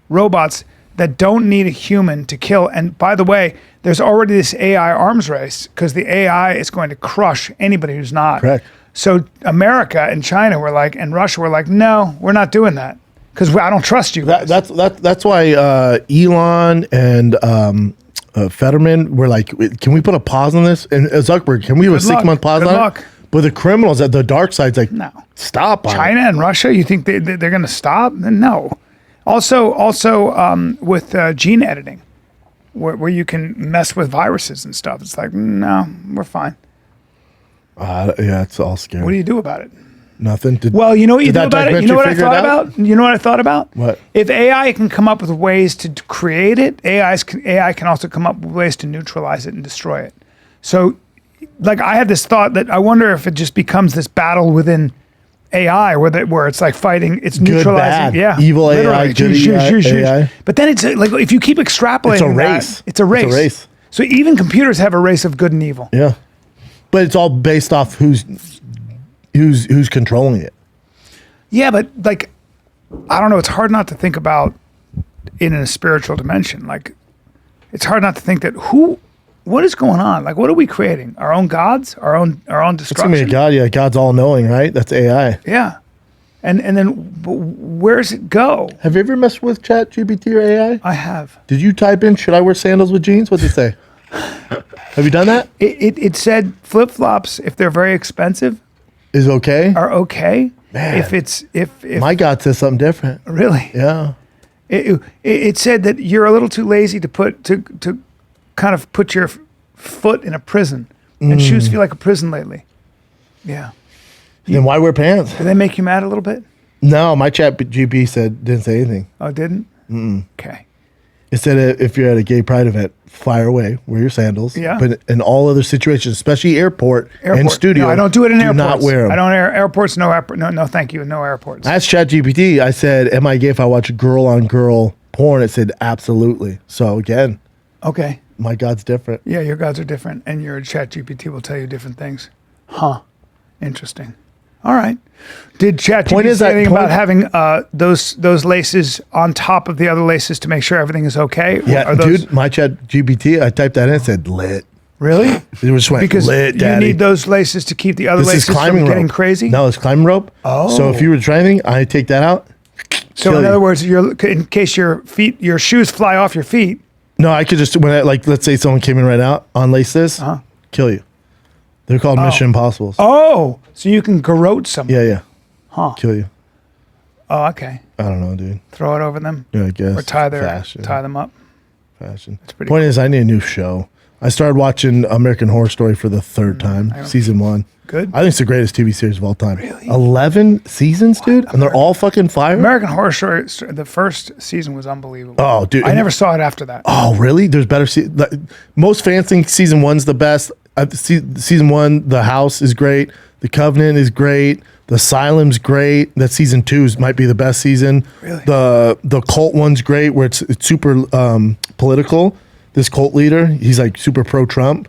robots that don't need a human to kill." And by the way, there's already this AI arms race because the AI is going to crush anybody who's not. Correct. So America and China were like, and Russia were like, "No, we're not doing that because I don't trust you guys." That's why Elon and Fetterman were like, can we put a pause on this? And Zuckerberg, can we have a Good luck. 6-month pause Good on luck. it? But the criminals at the dark side's like, No. stop on China it. and Russia, you think they're going to stop? No. Also, with gene editing, where you can mess with viruses and stuff. It's like, no, we're fine. Yeah, it's all scary. What do you do about it? Nothing. Well, you know what you Did do that about it? You know what I documentary thought figure it out? about? You know what I thought about? What? If AI can come up with ways to create it, AI can also come up with ways to neutralize it and destroy it. So, like, I had this thought that I wonder if it just becomes this battle within AI where it's like fighting, it's Good, neutralizing. bad. Yeah. Evil AI, literally. good AI. But then it's like, if you keep extrapolating It's a that, race. it's a race. It's a race. So even computers have a race of good and evil. Yeah. But it's all based off who's controlling it. Yeah, but like, I don't know. It's hard not to think about in a spiritual dimension. Like, it's hard not to think that what is going on? Like, what are we creating? Our own gods? Our own It's gonna be a destruction? God. Yeah, God's all knowing, right? That's AI. Yeah. And then where does it go? Have you ever messed with ChatGPT or AI? I have. Did you type in, should I wear sandals with jeans? What'd it say? Have you done that? It said flip flops, if they're very expensive, Is okay? are okay. Man. If My God says something different. really. Yeah. It said that you're a little too lazy to kind of put your foot in a prison, and shoes feel like a prison lately. Yeah. Then why wear pants? Did they make you mad a little bit? No, my chat GP didn't say anything. Oh, it didn't? Okay. It said if you're at a gay pride event, fire away, wear your sandals. Yeah. But in all other situations, especially airport and studio, No, I don't do it in airports. not wear them. I don't airports. No airport. No, thank you. No airports. I asked ChatGPT, I said, am I gay if I watch girl on girl porn? It said, absolutely. So again, Okay. my God's different. Yeah, your gods are different, and your ChatGPT will tell you different things. Huh. Interesting. All right. Did Point ChatGPT is say that- anything about point- having those laces on top of the other laces to make sure everything is okay? Yeah, Are those, dude, my ChatGPT, I typed that in, it said lit. Really? It just went Because lit, you daddy. need those laces to keep the other This is laces from climbing getting rope. crazy? No, it's climbing rope. Oh. So if you were driving, I take that out. So kill in you. other words, in case your shoes fly off your feet. No, I could just, let's say someone came in right now, unlace this, kill you. They're called Mission Impossibles. Oh, so you can garrote someone. Yeah. Huh. Kill you. Oh, okay. I don't know, dude. Throw it over them. Yeah, I guess. Or tie Fashion. them up. Fashion. pretty Point is, I need a new show. I started watching American Horror Story for the third time, season 1. Good. I think it's the greatest TV series of all time. Really? 11 seasons, dude, and they're all fucking fire. American Horror Story, the first season was unbelievable. Oh, dude. I never saw it after that. Oh, really? There's better. Most fans think season 1's the best. Season 1, The House is great. The Covenant is great. The Asylum's great. That season 2 might be the best season. Really? The cult one's great, where it's super political. This cult leader, he's like super pro-Trump.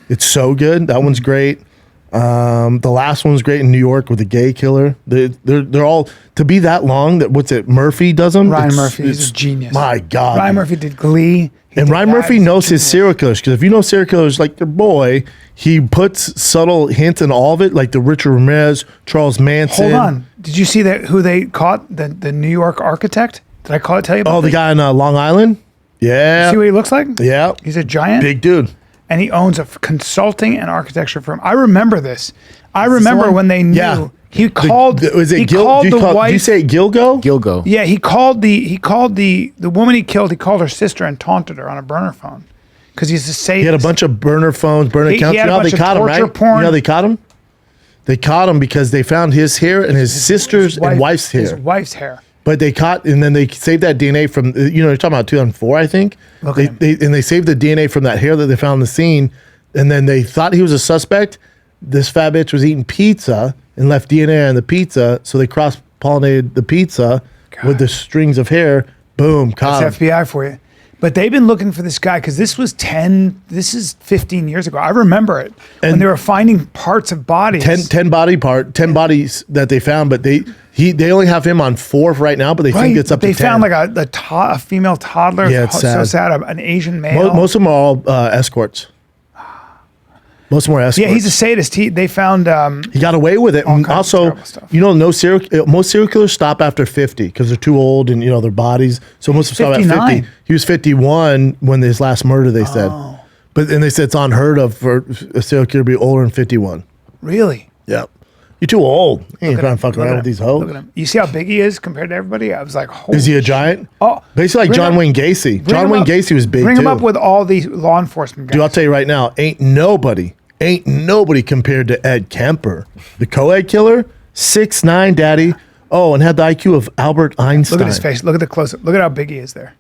It's so good. That one's great. The last one's great in New York with the gay killer. They're all to be that long. That what's it? Murphy does them. Ryan Murphy is a genius. My God, Ryan Murphy did Glee. And Ryan Murphy knows his serial killers, because if you know serial killers like their boy, he puts subtle hints in all of it, like the Richard Ramirez, Charles Manson. Hold on, did you see that? Who they caught? The New York architect? Did I tell you about? Oh, the guy on Long Island. Yeah. See what he looks like? Yeah. He's a giant, big dude. and he owns a consulting and architecture firm. I remember this. I remember when they knew. Yeah. He called. Was it he Gil? called Do the wife. you say Gilgo? Gilgo. Yeah, he called the woman he killed. He called her sister and taunted her on a burner phone because he's a sadist. He had a bunch of burner phones, burner He accounts. had You a know how they bunch of caught him, right? torture porn. You know how they caught him? They caught him because they found his hair and his sister's and wife's hair. His wife's hair. But they caught, and then they saved that DNA from, you're talking about 2004, I think. Look at him. They saved the DNA from that hair that they found in the scene, and then they thought he was a suspect. This fat bitch was eating pizza and left DNA on the pizza, so they cross-pollinated the pizza with the strings of hair. Boom, caught him. That's FBI for you. But they've been looking for this guy because this is 15 years ago. I remember it when they were finding parts of bodies. 10 bodies that they found, but they only have him on 4 right now, but they think it's up to 10. They found like a female toddler. Yeah, it's so sad. sad. An Asian male. Most of them are all escorts. Most of them are escorts. Yeah, he's a sadist. They found. He got away with it. And kinds of also, terrible stuff. most serial killers stop after 50 because they're too old and their bodies. So most of them stop at 59. 50. He was 51 when his last murder, they said. But then they said it's unheard of for a serial killer to be older than 51. Really? Yep. You're too old. You ain't trying to fuck Look around at with him. these hoes. Look at him. You see how big he is compared to everybody? I was like, holy Is he a giant? Oh, basically like bring John him- Wayne Gacy. bring John him Wayne up- Gacy was big Bring too. him up with all these law enforcement guys. Dude, I'll tell you right now, ain't nobody compared to Ed Kemper, the co-ed killer, 6'9", daddy. Oh, and had the IQ of Albert Einstein. Look at his face. Look at the close-up. Look at how big he is there.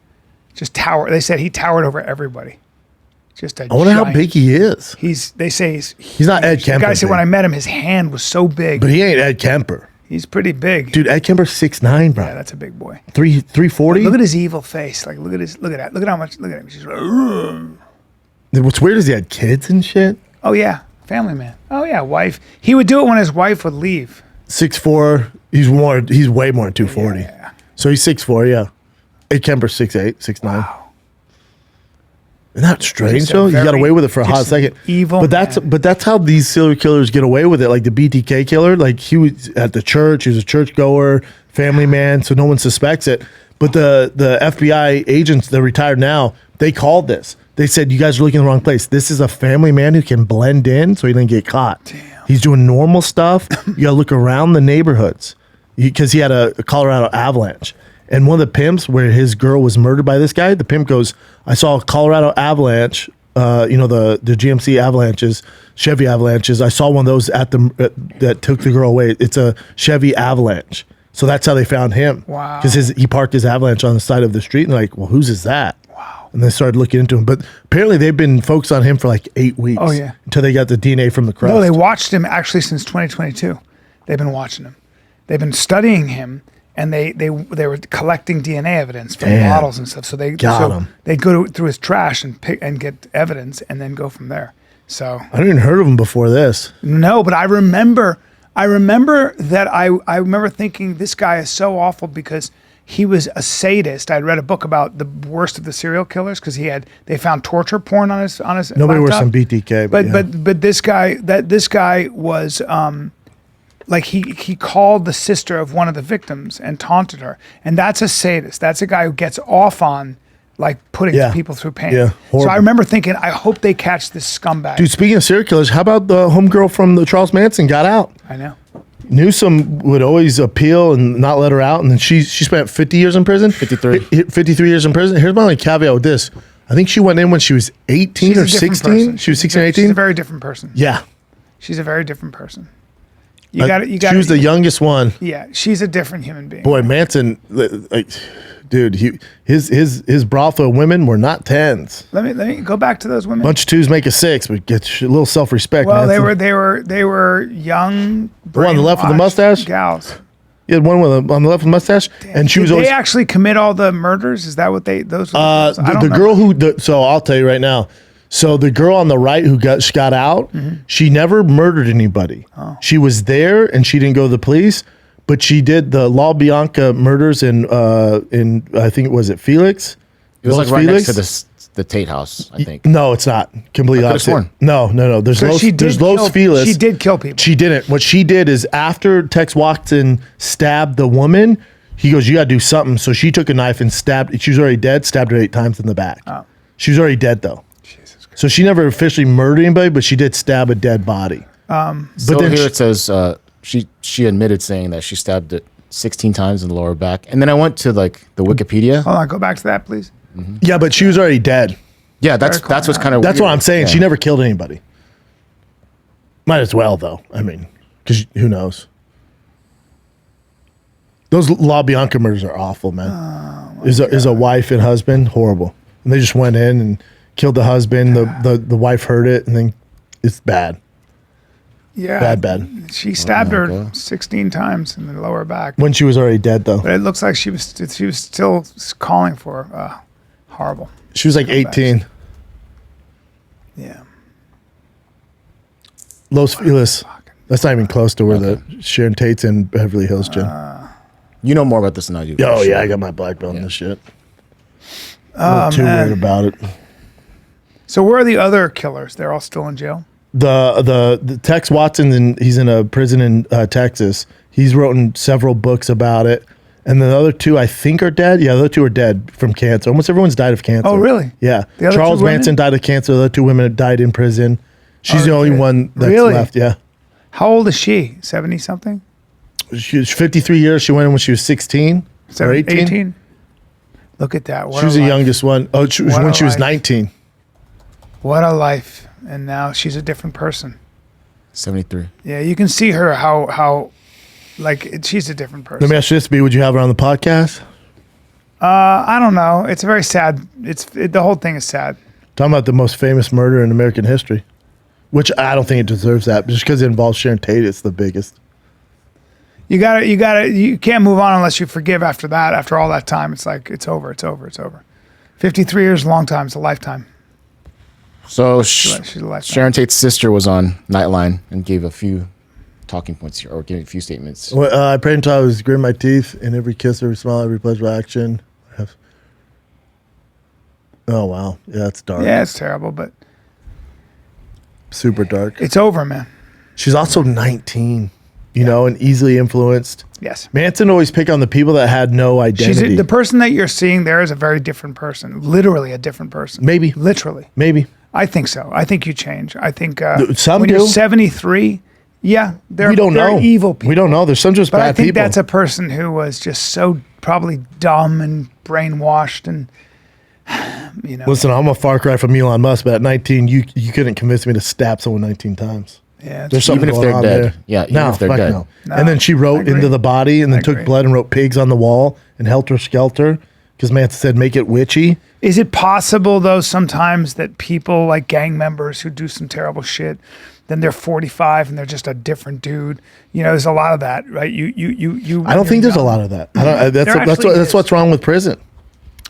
Just tower. They said he towered over everybody. Just a I wonder how giant. big he is. They say He's not Ed The Kemper. guy said when I big. met him, his hand was so big. But he ain't Ed Kemper. He's pretty big. Dude, Ed Kemper's 6'9", bro. Yeah, that's a big boy. 340. Look at his evil face. Like look at that. Look at how much. Look at him. He's just like, "Ugh." What's weird is he had kids and shit. Oh yeah, family man. Oh yeah, wife. He would do it when his wife would leave. 6'4". He's way more than 240. Yeah. So he's 6'4", yeah. Ed Kemper's 6'8", 6'9". Wow. Isn't that strange Just a though? He got very- away with it for a hot just second. evil man. But that's how these serial killers get away with it. Like the BTK killer, like he was at the church, he was a churchgoer, family man, so no one suspects it. But the FBI agents, they're retired now, they called this. They said, you guys are looking in the wrong place. This is a family man who can blend in so he didn't get caught. Damn. He's doing normal stuff. You gotta look around the neighborhoods. Because he had a Colorado avalanche. And one of the pimps where his girl was murdered by this guy, the pimp goes, I saw a Colorado avalanche, the GMC avalanches, Chevy avalanches. I saw one of those that took the girl away. It's a Chevy avalanche. So that's how they found him. Wow. Because he parked his avalanche on the side of the street and they're like, well, whose is that? Wow. And they started looking into him. But apparently they've been focused on him for like 8 weeks. Oh, yeah. Until they got the DNA from the crust. No, they watched him actually since 2022. They've been watching him. They've been studying him, and they were collecting DNA evidence from Damn. models and stuff. So they'd go through his trash and get evidence, and then go from there. So I hadn't even heard of him before this. no, but I remember that I remember thinking this guy is so awful because he was a sadist. I'd read a book about the worst of the serial killers because they found torture porn on his Nobody laptop. worse than BTK. But this guy was like he called the sister of one of the victims and taunted her, and that's a sadist. That's a guy who gets off on like putting people through pain. Yeah, so horrible. I remember thinking, I hope they catch this scumbag. Dude, speaking of serial killers, how about the homegirl from the Charles Manson got out? I know. Newsom would always appeal and not let her out, and then she spent 50 years in prison. 53. 53 years in prison. Here's my only caveat with this. I think she went in when she was 18 She's a or different 16. person. She was 16 or She's 18. a very different person. Yeah. She's a very different person. You got it. She was the youngest one. Yeah, she's a different human being. Boy, Manson, like, dude, his brothel women were not 10s. Let me go back to those women. Bunch of 2s make a 6, but get a little self-respect. Well, Manson. they were young. One on the left with the brainwashed mustache? gals. You had one on the left with the mustache, and she Did was always they actually commit all the murders? Is that what they those? I don't the know. girl who. So I'll tell you right now. So the girl on the right who got out, she never murdered anybody. Oh. She was there and she didn't go to the police, but she did the La Bianca murders in I think it was Felix. It was like Los right Felix? next to the Tate house, I think. No, it's not. Completely I could've opposite. sworn. No. There's So Los Feliz. She did kill people. She didn't. What she did is after Tex Watson stabbed the woman, he goes, "You got to do something." So she took a knife and stabbed. She was already dead. Stabbed her 8 times in the back. Oh. She was already dead though. Jesus Christ. So she never officially murdered anybody, but she did stab a dead body. So then here she- it says she admitted saying that she stabbed it 16 times in the lower back. And then I went to like the Wikipedia. Hold on, go back to that, please. Yeah, but she was already dead. Yeah, that's what's kind of That's what I'm saying. She never killed anybody. Might as well though. I mean, because who knows? Those La Bianca murders are awful, man. Is a wife and husband horrible, and they just went in and killed the husband. The wife heard it, and then it's bad. Yeah, Bad. She stabbed her okay. 16 times in the lower back. When she was already dead, though. But it looks like she was still calling for her. Horrible. She was like 18. Yeah. Los Feliz. That's not even close to where the Sharon Tate's in Beverly Hills, Jim. You know more about this than I do. Oh for yeah, sure. I got my black belt in this shit. Oh, I'm too man. worried about it. So where are the other killers? They're all still in jail. The Tex Watson, he's in a prison in Texas. He's written several books about it. And the other 2, I think, are dead. Yeah, the other 2 are dead from cancer. Almost everyone's died of cancer. Oh, really? Yeah. The other Charles 2 women? Manson died of cancer. The other 2 women died in prison. She's the only Okay. one that's Really? left. Yeah. How old is she? 70 something? She was 53 years. She went in when she was 16 or 18. 18? Look at that. What She was a the life. youngest one. Oh, she was What when a she was life. 19. What a life. And now she's a different person. 73. Yeah, you can see her how she's a different person. Let me ask you this, B. Would you have her on the podcast? I don't know. It's a very sad. The whole thing is sad. Talking about the most famous murder in American history, which I don't think it deserves that. But just because it involves Sharon Tate, it's the biggest. You can't move on unless you forgive after that. After all that time, it's like it's over. 53 years, is a long time. It's a lifetime. So She's a lifetime. Sharon Tate's sister was on Nightline and gave a few talking points here, or gave a few statements. Well, I prayed until I was gritting my teeth, and every kiss, every smile, every pleasurable action. Oh wow, yeah, it's dark. Yeah, it's terrible, but Super dark. it's over, man. She's also 19, you know, and easily influenced. Yes. Manson always picked on the people that had no identity. The person that you're seeing there is a very different person. Literally a different person. Maybe. Literally. Maybe. I think so. I think you change. I think Some when do. you're 73, yeah, they're We don't they're know. evil people. We don't know. There's some just But bad I think people. that's a person who was just so probably dumb and brainwashed and you know. Listen, I'm a far cry from Elon Musk, but at 19, you couldn't convince me to stab someone 19 times. Yeah, There's something Even if going they're on dead. there. Yeah, even no, if they're fuck dead. no. No, And then she I wrote agree. into the body and then I took agree. blood and wrote pigs on the wall and helter skelter because Manson said make it witchy. Is it possible though sometimes that people like gang members who do some terrible shit, then they're 45 and they're just a different dude? You know, there's a lot of that, right? You. I don't think there's a lot of that. actually That's is. what's wrong with prison.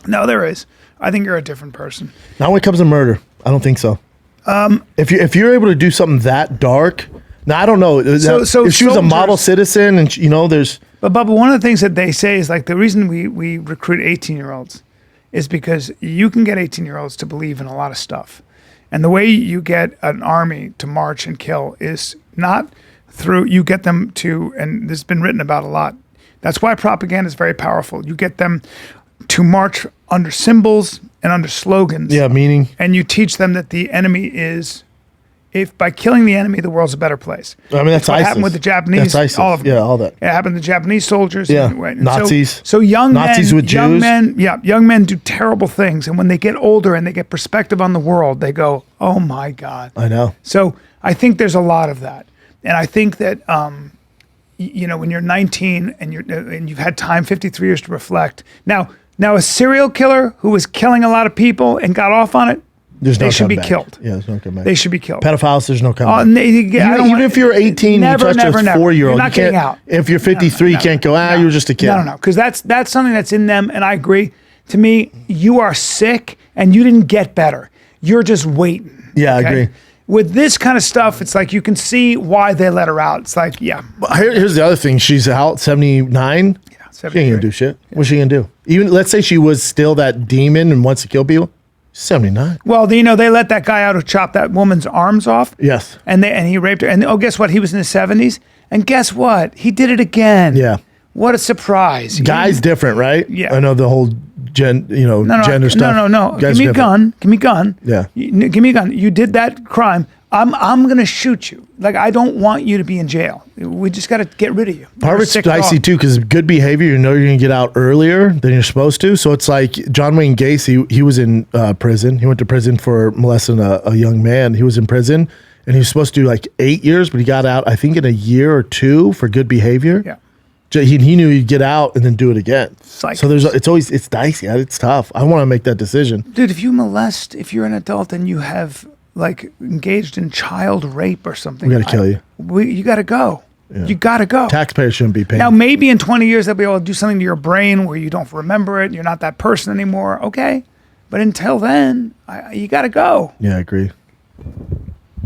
No, there is. I think you're a different person. Not when it comes to murder. I don't think so. If you're able to do something that dark, now I don't know. So if she was a model soldiers- citizen and there's But Bubba, one of the things that they say is like the reason we recruit 18-year-olds is because you can get 18-year-olds to believe in a lot of stuff. And the way you get an army to march and kill is not through, you get them to, and this has been written about a lot. That's why propaganda is very powerful. You get them to march under symbols and under slogans. meaning And you teach them that the enemy is if by killing the enemy, the world's a better place. I mean, that's what ISIS. happened with the Japanese. That's ISIS. All of them. Yeah, all that. It happened to the Japanese soldiers. Yeah, And Nazis. So young Nazis men, with young Jews. men, young men do terrible things, and when they get older and they get perspective on the world, they go, "Oh my God." I know. So I think there's a lot of that, and I think that when you're 19 and you've had time, 53 years to reflect. Now a serial killer who was killing a lot of people and got off on it, they should be killed. Yeah, there's no comeback. They should be killed. Pedophiles, there's no comeback. Even if you're 18, never, you touch never, a never. 4-year-old. You're not getting out. If you're 53, you can't go, you were just a kid. No, because that's something that's in them, and I agree. To me, you are sick, and you didn't get better. You're just waiting. Yeah, I agree. With this kind of stuff, it's like you can see why they let her out. It's like, Here's the other thing. She's out 79. Yeah, She ain't gonna do shit. What's she gonna do? Even let's say she was still that demon and wants to kill people. 79. Well, they let that guy out who chopped that woman's arms off. Yes. And he raped her. And guess what? He was in his 70s. And guess what? He did it again. Yeah. What a surprise. Guy's different, right? Yeah. I know the whole gender stuff. No. Guy's Give me a different. gun. Give me a gun. Yeah. Give me a gun. You did that crime. I'm gonna shoot you. Like, I don't want you to be in jail. We just got to get rid of you. Part of it's dicey too, because good behavior, you're gonna get out earlier than you're supposed to. So it's like John Wayne Gacy. He was in prison. He went to prison for molesting a young man. He was in prison, and he was supposed to do like 8 years, but he got out, I think, in a year or two for good behavior. Yeah. He knew he'd get out and then do it again. Psych. So it's dicey. It's tough. I want to make that decision. Dude, if you're an adult and you have like engaged in child rape or something, We got to kill you. You got to go. You got to go. Taxpayers shouldn't be paying. Now, maybe in 20 years, they'll be able to do something to your brain where you don't remember it. And you're not that person anymore. Okay. But until then, you got to go. Yeah, I agree.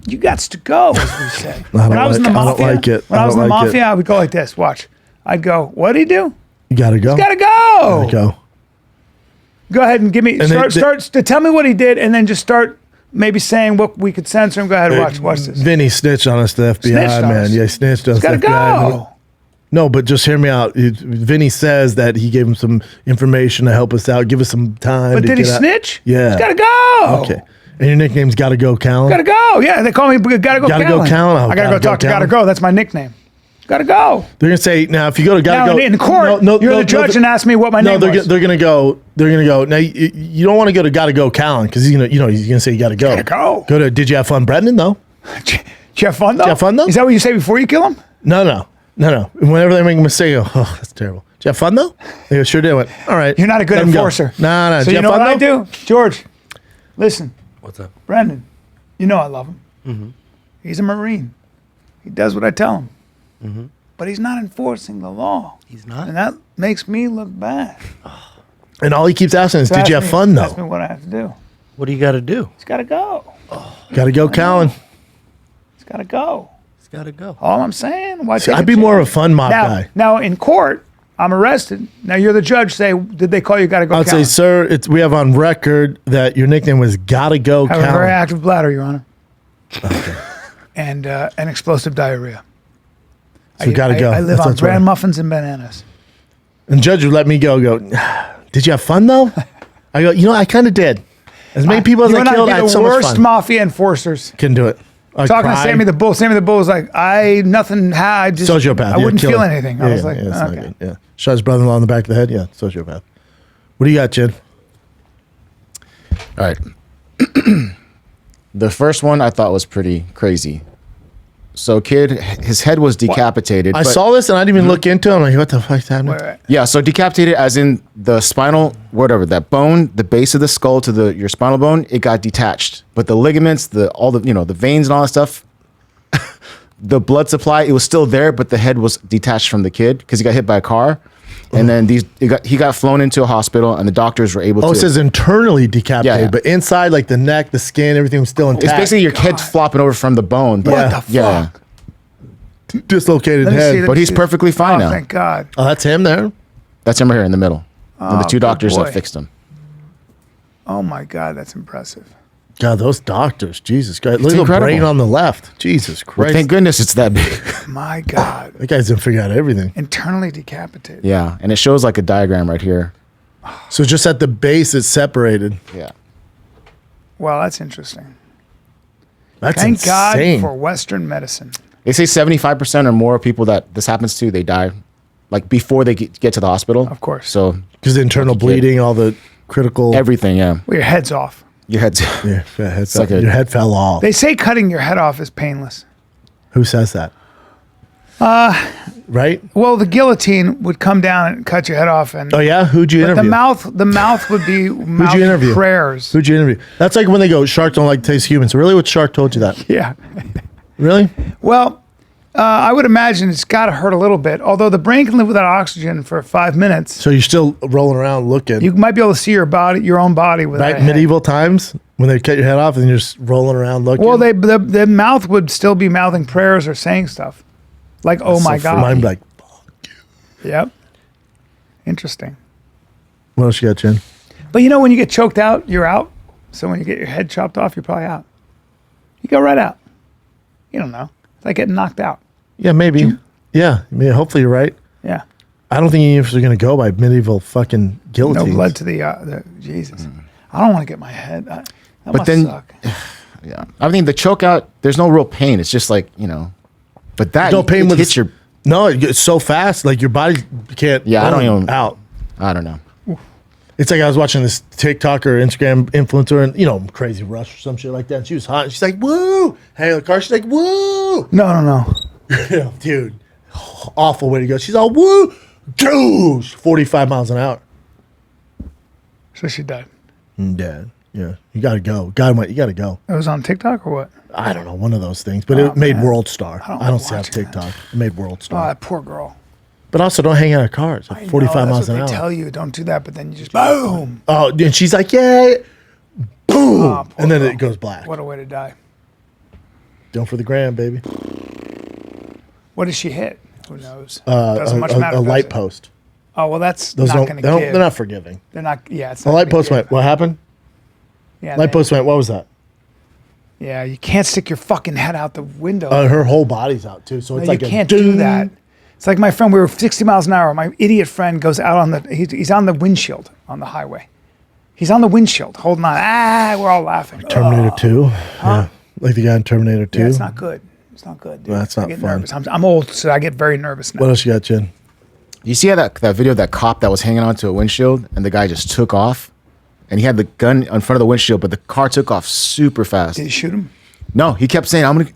You got to go, as we say. I don't like it. When I was in the like mafia, it. I would go like this. Watch. I'd go, what did he do? You got to go. He's got to go. Go. Go ahead and give me, And start to tell me what he did, and then just start maybe saying what we could censor him. Go ahead, watch this. Vinny snitched on us to the FBI, Snitched on man. us. Yeah, he snitched on us. He's got to FBI. go. No, but just hear me out. Vinny says that he gave him some information to help us out, give us some time. But to did he get out. snitch? Yeah. He's got to go. Okay. And your nickname's Gotta Go Callen? Got to go. Yeah, they call me Gotta Go Gotta Go Callen. Callen. Oh, I got to go talk to Gotta Callen. Go. That's my nickname. Got to go. They're gonna say now if you go to Gotta Now, Go in court, you're the judge and ask me what my name was. they're gonna go. They're gonna go. Now you don't want to go to Gotta Go Callen because he's gonna say you gotta go. Gotta go. Go to Did You Have Fun, Brendan? Though. Did you have fun, though? Did you have fun, though? Is that what you say before you kill him? No. Whenever they make a mistake, I go, oh, that's terrible. Did you have fun though? They go, sure did. I went, all right. You're not a good Let him go. enforcer. No. So Did you have know fun, what I though? do? George, listen. What's up? Brendan, you know I love him. Mm-hmm. He's a Marine. He does what I tell him. Mm-hmm. But he's not enforcing the law. He's not? And that makes me look bad. And all he keeps asking is, So did you ask have me- fun Ask me though? what I have to do. What do you got to do? He's got to go. Gotta go, Callen. He's got to go. He's got to go. All I'm saying. Why See, take I'd a be more of chance? a fun mob guy. Now, in court, I'm arrested. Now, you're the judge. Say, did they call you Gotta Go I'd say, Callen? sir, we have on record that your nickname was Gotta Go I have a very Callen. active bladder, Your Honor. And an explosive diarrhea. So gotta go. I live That's on what's right. bran muffins and bananas. And judge would let me go. Did you have fun though? I go, I kind of did. As many people as you I and killed, I be had the so much worst fun. mafia enforcers. Couldn't do it. I Talking to cried. Sammy the Bull. Sammy the Bull was like, I just Sociopath. I wouldn't feel killer. anything. I was like, it's not okay. good. Yeah. Shot his brother-in-law in the back of the head. Yeah, sociopath. What do you got, Jen? All right. The first one I thought was pretty crazy. So, kid, his head was decapitated. I but- saw this and I didn't even look into it. I'm like, what the fuck's happening? Wait. Yeah, so decapitated as in the spinal, whatever, that bone, the base of the skull to your spinal bone, it got detached. But the ligaments, the veins and all that stuff, the blood supply, it was still there, but the head was detached from the kid because he got hit by a car. And then he got flown into a hospital, and the doctors were able to. Oh, it says internally decapitated, Yeah. but inside, like the neck, the skin, everything was still intact. It's basically your head's flopping over from the bone. But What the fuck? Yeah, dislocated Let me head. see, let but me he's see. perfectly fine Oh, now. thank God. Oh, that's him there. That's him right here in the middle. And the two good doctors boy. have fixed him. Oh my God, that's impressive. God, those doctors, Jesus Christ! Look at the incredible. brain on the left. Jesus Well, Christ! thank goodness it's that big. My God. that guy's didn't figure out everything. Internally decapitated. Yeah, and it shows like a diagram right here. So just at the base, it's separated. Yeah. Well, that's interesting. That's Thank insane. God for Western medicine. They say 75% or more people that this happens to, they die like before they get to the hospital. Of course. So Because the internal bleeding, all the critical. everything, yeah. Well, your head's off. Your head's Yeah, like your head fell off. They say cutting your head off is painless. Who says that? Right? Well, the guillotine would come down and cut your head off, and Oh yeah, who'd you interview? the mouth would be mouthing interview? prayers. Who'd you interview? That's like when they go, sharks don't like to taste humans. Really, what shark told you that? Yeah. Really? Well, I would imagine it's got to hurt a little bit. Although the brain can live without oxygen for 5 minutes, So you're still rolling around looking. you might be able to see your own body without Back a head. medieval times when they cut your head off and you're just rolling around looking. Well, the mouth would still be mouthing prayers or saying stuff, like "Oh my God." I'm like, Yep. Interesting. what else you got, Jen? But you know, when you get choked out, you're out. So when you get your head chopped off, you're probably out. You go right out. You don't know. It's like getting knocked out. Yeah, maybe. Yeah, I mean, hopefully you're right. Yeah. I don't think any of us are going to go by medieval fucking No guillotines. blood to the Jesus. I don't want to get my head. That must then- suck. yeah. I mean, the choke out, there's no real pain. It's just like, but that No pain it with hits your, No, it's so fast. Like your body can't. Yeah, I don't even- out. I don't know. It's like I was watching this TikTok or Instagram influencer and Crazy Rush or some shit like that. And she was hot. And she's like, "Woo!" Hey, in the car, she's like, "Woo!" No. Dude, awful way to go. She's all woo, dude, 45 miles an hour. So she died. Dad, yeah, you gotta go. God went, you gotta go. It was on TikTok or what? I don't know, one of those things, but it made man. World Star. I don't I don't like see it on watching that. TikTok. It made World Oh, Star. that poor girl. But also, don't hang out of cars at 45 I know, miles that's what an they hour. tell you, don't do that, but then you just boom. Oh, and she's like, "Yay!" Boom, Oh, poor and then girl. it goes black. What a way to die. Don't for the gram, baby. What did she hit? Who knows? Doesn't much matter. A does light it? post. Oh well, that's Those not going to give. they're not forgiving. They're not. Yeah, it's The not light gonna post give. went. What happened? Yeah, Light post went. What was that? Yeah, you can't stick your fucking head out the window. Her whole body's out too. So it's No, like you a can't do ding. that. It's like my friend. We were 60 miles an hour. My idiot friend goes out on the. He's on the windshield on the highway. He's on the windshield, holding on. We're all laughing. Terminator 2. Yeah. Like the guy in Terminator 2. Yeah, it's not good. It's not good. Dude. Well, that's not I get fun. nervous. I'm old, so I get very nervous now. What else you got, Jen? You see how that video of that cop that was hanging onto a windshield and the guy just took off? And he had the gun in front of the windshield, but the car took off super fast. Did you shoot him? No, he kept saying, I'm going to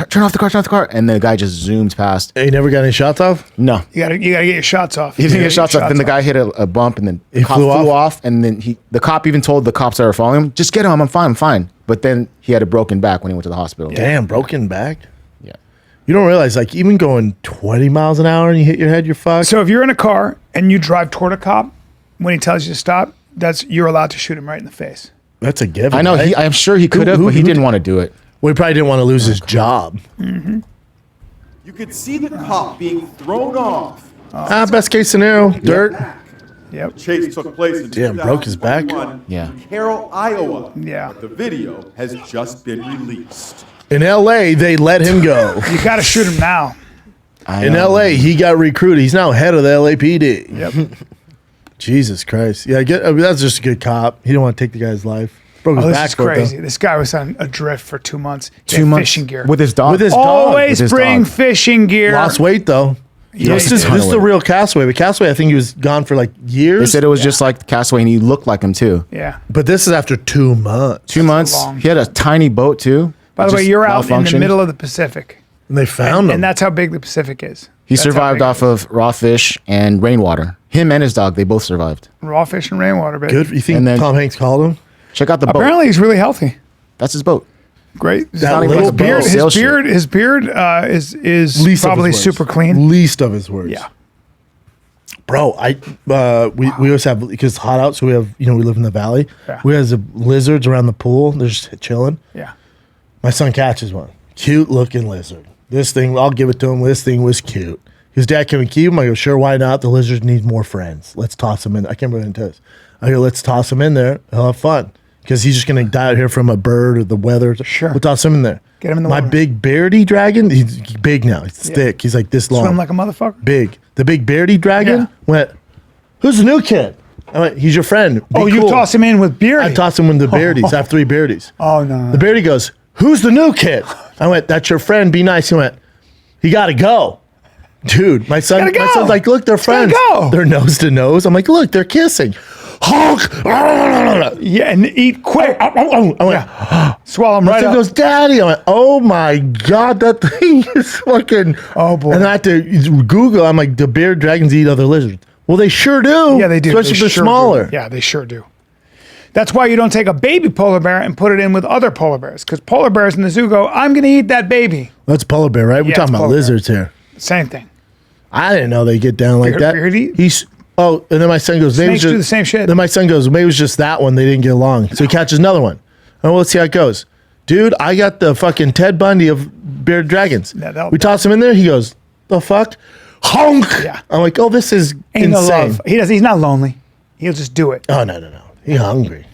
turn off the car. And the guy just zoomed past. Hey, you never got any shots off? No. You gotta get your shots off. He didn't You get gotta shots off. Then the guy hit a bump and then the cop flew flew off? off. And then the cop even told the cops that were following him, just get him. I'm fine. But then he had a broken back when he went to the hospital. Damn, broken back. Yeah. You don't realize, like, even going 20 miles an hour and you hit your head, you're fucked. So if you're in a car and you drive toward a cop, when he tells you to stop, you're allowed to shoot him right in the face. That's a given. I know. right? I'm sure he could have, who- but he who didn't did- want to do it. Well, he probably didn't want to lose his job. You could see the cop being thrown off. Best case scenario, dirt. Yep. Chase took place in Damn, broke his back? 2021 Yeah. in Carroll, Iowa. Yeah. But the video has just been released. In LA, they let him go. You gotta shoot him now. In LA, he got recruited. He's now head of the LAPD. Yep. Jesus Christ. Yeah, that's just a good cop. He didn't want to take the guy's life. Broke his Oh, back this is for it, though. crazy. This guy was on adrift for 2 months. He 2 had months fishing gear. with his dog. With his dog. Always With his bring dog. fishing gear. Lost weight, though. Yeah, this he is did. the real Castaway. But Castaway, I think he was gone for like years. They said it was just like Castaway, and he looked like him too. Yeah. But this is after 2 months. 2 months. long. He had a tiny boat too. By the way, Just you're out in the malfunctioned. middle of the Pacific. And they found him. And that's how big the Pacific is. He That's how survived big off it is. of raw fish and rainwater. Him and his dog, they both survived. raw fish and rainwater, baby. Good. You think And then- Tom Hanks called him? Check out the boat. Apparently, he's really healthy. That's his boat. Great. That not even little like a boat. beard, Sail his ship. beard is Least of probably his words. super clean. Least of his words. Yeah. Bro, we always have, because it's hot out, so we have, we live in the valley. Yeah. We have the lizards around the pool. They're just chilling. Yeah. My son catches one. Cute looking lizard. This thing, I'll give it to him. This thing was cute. His dad, can we keep him? I go, sure, why not? The lizards need more friends. Let's toss him in. I can't remember what it is. I go, let's toss him in there. He'll have fun. Because he's just going to die out here from a bird or the weather. Sure. We'll toss him in there. Get him in the My water. big beardy dragon, he's big now. He's thick. He's like this long. Swim like a motherfucker. Big. The big beardy dragon Yeah. went, who's the new kid? I went, he's your friend. Be Oh, you cool." toss him in with beard. I tossed him with the beardies. I have 3 beardies. Oh, no. The beardy goes, who's the new kid? I went, that's your friend. Be nice. He went, he got to go. Dude, my son's like, look, they're friends. go. They're nose to nose. I'm like, look, they're kissing. Honk. Yeah, and eat quick. I went, Swallow them my right son up. goes, Daddy. I went, oh my God, that thing is fucking. Oh, boy. And I had to Google. I'm like, do bearded dragons eat other lizards? Well, they sure do. Yeah, they do. Especially if they're sure smaller. do. Yeah, they sure do. That's why you don't take a baby polar bear and put it in with other polar bears, because polar bears in the zoo go, I'm going to eat that baby. That's polar bear, right? We're Yeah, talking it's about polar bear. lizards here. Same thing. I didn't know they get down like that. Beardy? And then my son goes, maybe Snakes do the same shit. Then my son goes, maybe it was just that one. They didn't get along. So he catches another one. Oh, let's see how it goes. Dude, I got the fucking Ted Bundy of bearded dragons. Yeah, we toss him in there. He goes, the fuck? Honk. Yeah. I'm like, oh, this is Ain't no insane. love. He's not lonely. He'll just do it. Oh, no. He's hungry.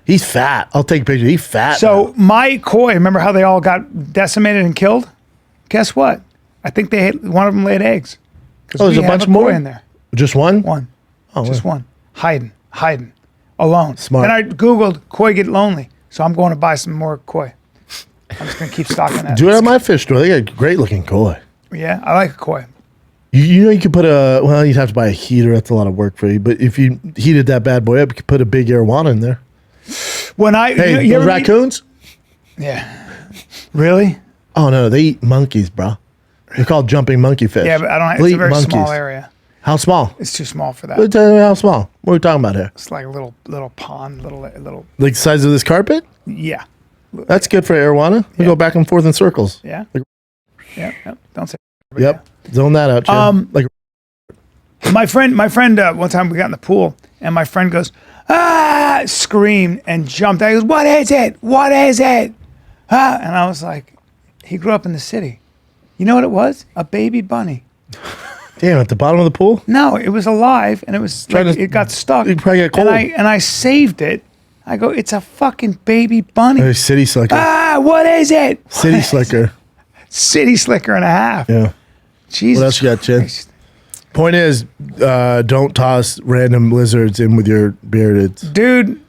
He's fat. I'll take a picture. He's fat. So now. my koi, remember how they all got decimated and killed? Guess what? I think one of them laid eggs. Oh, there's a bunch more in there. Just one? One. Oh, Just wow. one. Hiding. Alone. Smart. Then I Googled koi get lonely. So I'm going to buy some more koi. I'm just going to keep stocking that. Do it at my fish store. They got great looking koi. Yeah, I like koi. You know, you could put you'd have to buy a heater. That's a lot of work for you. But if you heated that bad boy up, you could put a big arowana in there. Hey, you those ever raccoons? Yeah. Really? Oh, no, they eat monkeys, bro. They're called jumping monkey fish. Yeah, but I don't. They'll It's a eat very monkeys. small area. How small? It's too small for that. Tell me how small. What are we talking about here? It's like a little pond, little. Like the size of this carpet? Yeah. That's good for arowana. We go back and forth in circles. Yeah. Like- Yeah. Don't say. but Yep. Zone that out, Jim. Like yeah. My friend. One time we got in the pool, and my friend goes, screamed and jumped. I goes, what is it? What is it? And I was like, he grew up in the city. You know what it was? A baby bunny. damn, at the bottom of the pool? No, it was alive, and it was Trying like, to- it got stuck. it probably got cold. And I saved it. I go, it's a fucking baby bunny. Hey, city slicker. What is it? City slicker. City slicker and a half. Yeah. Jesus. What else you got, Chin? Christ. Point is, don't toss random lizards in with your beardeds. Dude,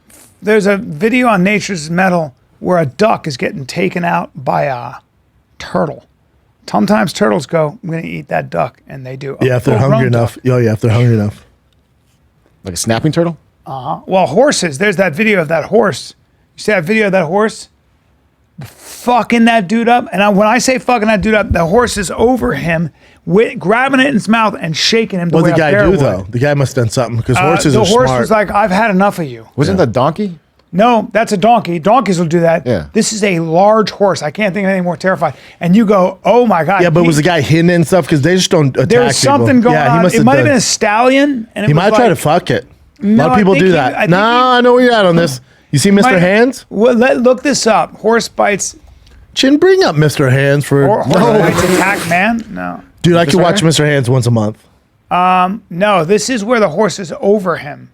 there's a video on Nature's Metal where a duck is getting taken out by a turtle. Sometimes turtles go, I'm going to eat that duck, and they do. Yeah, if they're full-grown hungry enough. duck. Oh, yeah, if they're hungry enough. Like a snapping turtle? Well, horses, there's that video of that horse. You see that video of that horse? Fucking that dude up. And when I say fucking that dude up, the horse is over him, grabbing it in its mouth and shaking him. What way did the a guy bear do, would. though? The guy must have done something because horses the are horse smart. was like, I've had enough of you. Wasn't that donkey? No, that's a donkey. Donkeys will do that. Yeah. This is a large horse. I can't think of anything more terrifying. And you go, oh my God. yeah, but was the guy hidden and stuff? Because they just don't attack There was something people. going Yeah, he on. must It have might have done- been a stallion. And it He was might like, try to fuck it. A No, lot of I people think do he- that. I think No, he- I know where you're at on this. You see Mr. might- Hands? Well, look this up. Horse bites. Chin, bring up Mr. Hands for... Horse bites attack man? No. Dude, I could watch Mr. Hands once a month. No, this is where the horse is over him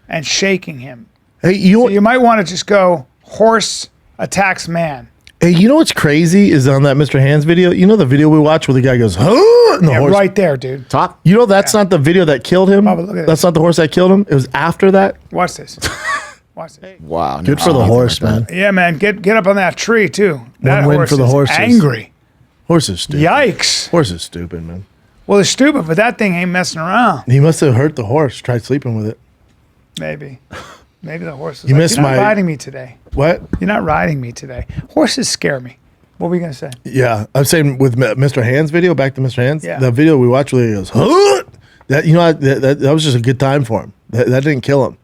and shaking him. Hey, You might want to just go, horse attacks man. Hey, you know what's crazy is on that Mr. Hands video? You know the video we watched where the guy goes, huh? And the Yeah, horse... right there, dude. Top? You know that's not the video that killed him? Bubba, look at That's this. not the horse that killed him? It was after that? Watch this. Watch this. Wow. Good for the horse, man. Yeah, man. Get up on that tree, too. That win horse for the is horses. angry. Horse is stupid. Yikes. Horse is stupid, man. Well, it's stupid, but that thing ain't messing around. He must have hurt the horse, tried sleeping with it. Maybe. Maybe the horse is You like, missed you're not my- riding me today. What? You're not riding me today. Horses scare me. What were you going to say? Yeah, I'm saying with Mr. Hands video, back to Mr. Hands, Yeah. the video we watched where he goes, huh? That, you know, that was just a good time for him. That didn't kill him.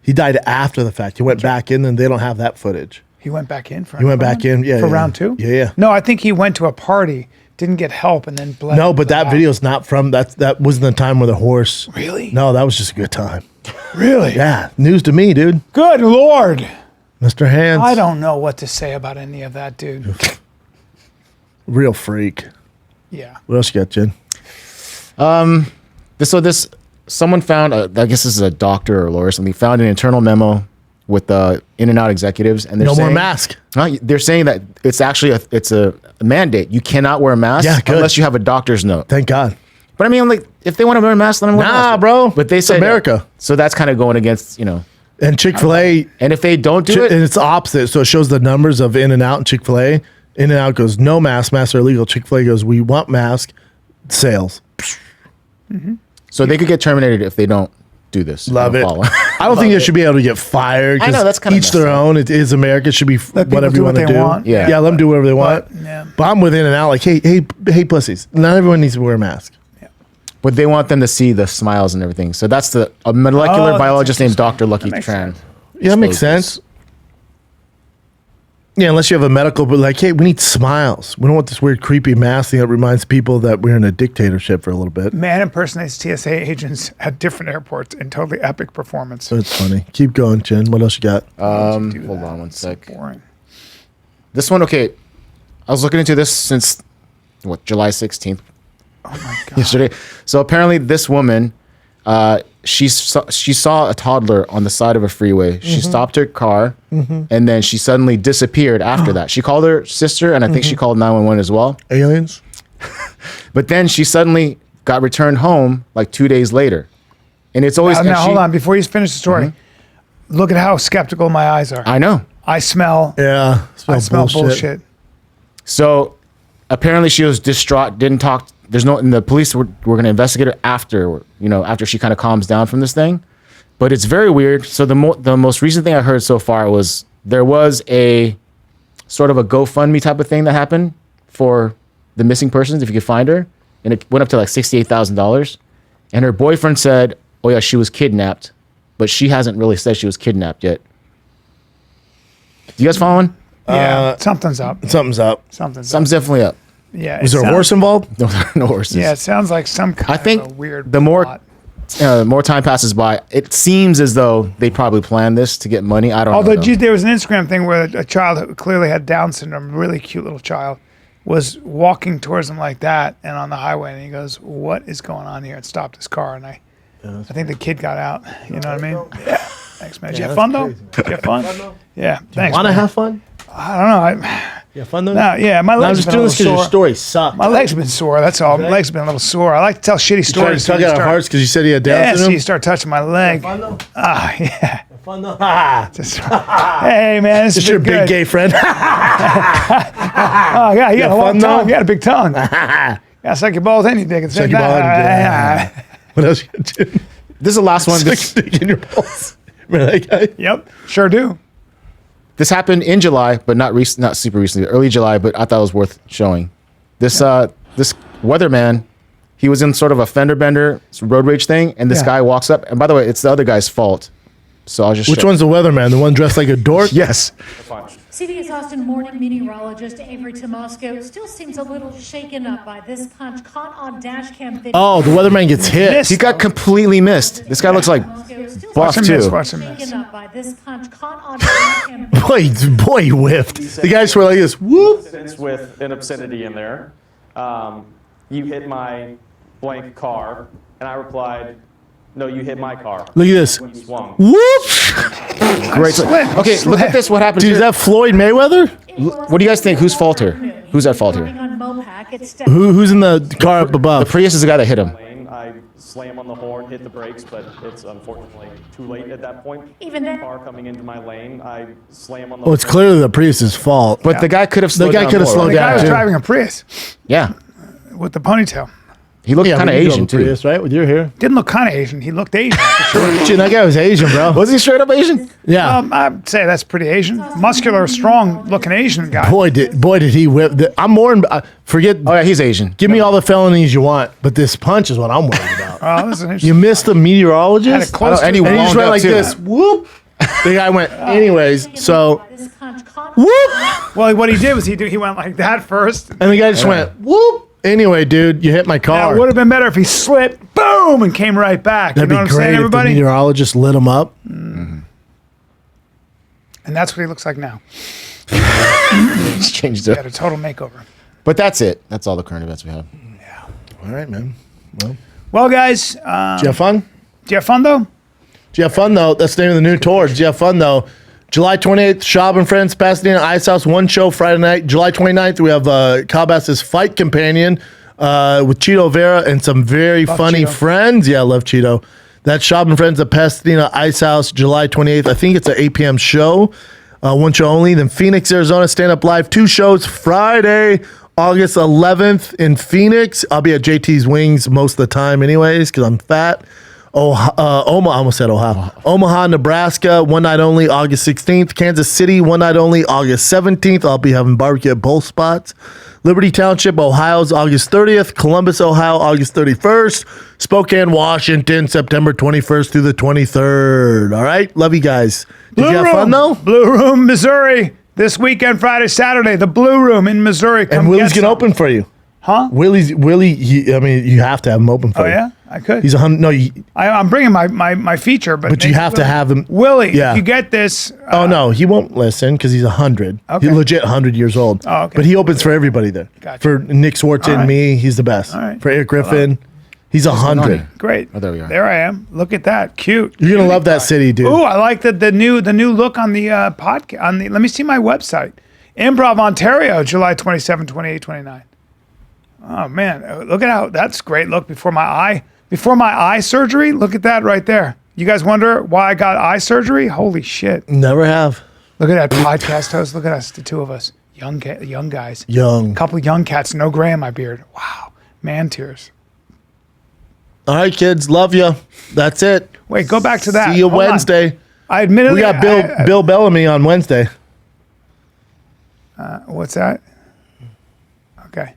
He died after the fact. He went back in and they don't have that footage. He went back in for He went back in, yeah. For yeah. round two? Yeah. No, I think he went to a party, didn't get help, and then bled. No, but that out. video's not from, that wasn't the time where the horse. Really? No, that was just a good time. Really? Yeah, news to me, dude. Good Lord. Mr. Hands. I don't know what to say about any of that, dude. Real freak. Yeah. What else you got, Jen? Someone found, I guess this is a doctor or lawyer or something, found an internal memo with the In-N-Out executives, and they're No saying, more mask. They're saying that it's actually a mandate. You cannot wear a mask Yeah, good. unless you have a doctor's note. Thank God. But I mean, like, if they want to wear a mask, let them wear a mask. Nah, bro. But they It's said America. So that's kind of going against, And Chick-fil-A, And if they don't do and it, it's opposite. So it shows the numbers of In-N-Out and Chick-fil-A. In-N-Out goes, no mask. Masks are illegal. Chick-fil-A goes, we want mask. Sales. So they could get terminated if they don't do this. Love Don't it. follow. I don't think they should be able to get fired. I know, 'cause that's kinda each their messed up. own. It is America. It should be Let people whatever do you what want to they do. want. Yeah. Let them do whatever they want. yeah. But I'm with In-N-Out. Like, hey, pussies. Not everyone needs to wear a mask. But they want them to see the smiles and everything. So that's a molecular Oh, that's biologist named interesting. Dr. Lucky That makes Tran. sense. Yeah, that makes Exposed sense. Yeah, unless you have a medical, but like, hey, we need smiles. We don't want this weird, creepy mask thing that reminds people that we're in a dictatorship for a little bit. Man impersonates TSA agents at different airports in totally epic performance. So it's funny. Keep going, Jen. What else you got? Hold on one So sec. boring. This one, okay. I was looking into this since, July 16th, Oh my god. yesterday. So apparently this woman, she saw a toddler on the side of a freeway. She stopped her car, and then she suddenly disappeared after that. She called her sister, and I think she called 911 as well. Aliens? But then she suddenly got returned home like 2 days later. And it's always... Now hold on. Before you finish the story, look at how skeptical my eyes are. I know. I smell. Yeah. I smell bullshit. So apparently she was distraught, didn't talk. There's no, and the police were going to investigate her after, after she kind of calms down from this thing. But it's very weird. So the most recent thing I heard so far was there was a sort of a GoFundMe type of thing that happened for the missing persons, if you could find her. And it went up to like $68,000. And her boyfriend said, oh yeah, she was kidnapped, but she hasn't really said she was kidnapped yet. You guys following? Yeah, something's up. Something's up. Something's Something's definitely up. Yeah. Was it there a sounds- horse involved? No, no horses. Yeah, it sounds like some kind I think of a weird the more plot. time passes by, it seems as though they probably planned this to get money. I don't Although know. gee, there was an Instagram thing where a child who clearly had Down syndrome, really cute little child, was walking towards them like that and on the highway, and he goes, "What is going on here?" and stopped his car, and I think the kid got out. You know what I mean? Yeah. Thanks, man. Did you have fun though? Did you have fun? Yeah. Thanks. Want to man. have fun? I don't know. Yeah, fun though? No, yeah, my No, I'm legs just have been doing a this little because your sore. story sucked. My legs have been sore. That's all. My legs have been a little sore. I like to tell shitty Trying stories. to tug out our hearts because you said he had Down Yeah, so syndrome? you start touching my leg. Fun though? Ah, yeah. Fun though? Ha! Just- hey, man, this is Just your big good. gay friend. Oh, yeah, you got a fun long though? tongue. You got a big tongue. Yeah, suck your balls, any dick. Suck your balls, any dick. What else you gonna do? This is the last one. Stick This, stick in your balls. Remember that guy? Yep, sure do. this happened in July, but not super recently. Early July, but I thought it was worth showing. This this weatherman, he was in sort of a fender bender road rage thing, and this Yeah. guy walks up. And by the way, it's the other guy's fault. So I'll just Which show. one's the weatherman? The one dressed like a dork? Yes. CBS Austin morning meteorologist Avery Tomasco still seems a little shaken up by this punch caught on dash cam video. Oh, the weatherman gets hit. Missed. He got completely missed. This guy looks like Tomasco still buff Watch him miss, too. watch him miss. shaken up by this punch caught on dash cam video. Boy, he whiffed. The guy swear like this. Whoop. Sentence with an obscenity in there. You hit my blank car, and I replied, "No, you hit my car." Look at this. When you swung. Whoop. Great. Slip. Okay, look at this. What happened Dude, is here? that Floyd Mayweather? What do you guys think? Whose fault here? Who's at fault here? Driving on Mopac at Step- Who's in the car up The above? Prius is the guy that hit him. Lane, I slam on the horn, hit the brakes, but it's unfortunately too late at that point. Even then- Car coming into my lane, I slam on the Well, it's horn. clearly the Prius's fault. But the guy could have slowed guy down could have more, slowed right? The guy down. was too. driving a Prius Yeah. with the ponytail. He looked Yeah, kind of but you Asian drove a too. Prius, right? With your hair. Didn't look kind of Asian. He looked Asian. for sure. Shit, that guy was Asian, bro. Was he straight up Asian? Yeah. I'd say that's pretty Asian. Muscular, strong-looking Asian guy. Boy, did he whip. I'm more. Forget. Oh yeah, he's Asian. Give me all the felonies you want, but this punch is what I'm worried about. Oh, this is an You interesting. missed the meteorologist, Had it close to and he it. and he just wound went up like too. this. Whoop. The guy went. Anyways, so This punch caught whoop, Well, what he did was he went like that first. and the guy just went whoop. Anyway, dude, you hit my Now, car. it would have been better if he slipped, boom, and came right back. That'd you know be what I'm great saying, if the everybody? meteorologist lit him up. And that's what he looks like now. He's changed He had it. a total makeover. But that's it. That's all the current events we have. All right, man. Well, guys, Did you have fun? do you have fun, though? Did you have fun though? That's the name of the new tour. Did you have fun though? July 28th, Schaub and Friends, Pasadena Ice House, one show Friday night. July 29th, we have Calabasas Fight Companion with Cheeto Vera and some very funny Cheeto. friends. Yeah, I love Cheeto. That's Schaub and Friends at Pasadena Ice House, July 28th. I think it's an 8 p.m. show. one show only. Then Phoenix, Arizona, Stand Up Live, 2 shows. Friday, August 11th in Phoenix. I'll be at JT's Wings most of the time anyways because I'm fat. Omaha, I almost said Ohio. Omaha, Nebraska, one night only, August 16th. Kansas City, one night only, August 17th. I'll be having barbecue at both spots. Liberty Township, Ohio's August 30th. Columbus, Ohio, August 31st. Spokane, Washington, September 21st through the 23rd. All right? Love you guys. Did you have fun, though? Blue Room, Missouri. This weekend, Friday, Saturday. The Blue Room in Missouri. Come And Willie's get going to some. open for you. Huh? Willie, you have to have him open for Oh, you. yeah? I could. He's 100. No, I'm bringing my feature, but you have to have him. Willie, Yeah. if you get this. Oh no, he won't listen because he's 100. Okay. He's legit 100 years old. Oh, okay. But he opens for everybody there. Gotcha. For Nick Swartz All and right. me, he's the best. All right. For Eric Griffin, he's 100. Great. Oh, there we are. There I am. Look at that. Cute. You're gonna love that city, dude. Ooh, I like the new look on the podcast. Let me see my website. Improv Ontario, July 27, 28, 29. Oh man, look at how that's great. Look before my eye surgery. Look at that right there. You guys wonder why I got eye surgery? Holy shit! Never have. Look at that podcast host. Look at us, the two of us, young guys, Young. couple young cats, no gray in my beard. Wow, man tears. All right, kids, love you. That's it. Wait, go back to that. See you Hold on. Wednesday. I admittedly We got Bill Bellamy on Wednesday. What's that? Okay.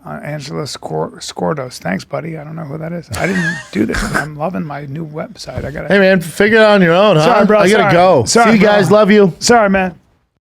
Angela Scordos. Thanks, buddy. I don't know who that is. I didn't do this. I'm loving my new website. I got Hey man, figure it out on your own, huh? Sorry, bro. I gotta Sorry. go. Sorry, See you bro. guys. Love you. Sorry, man.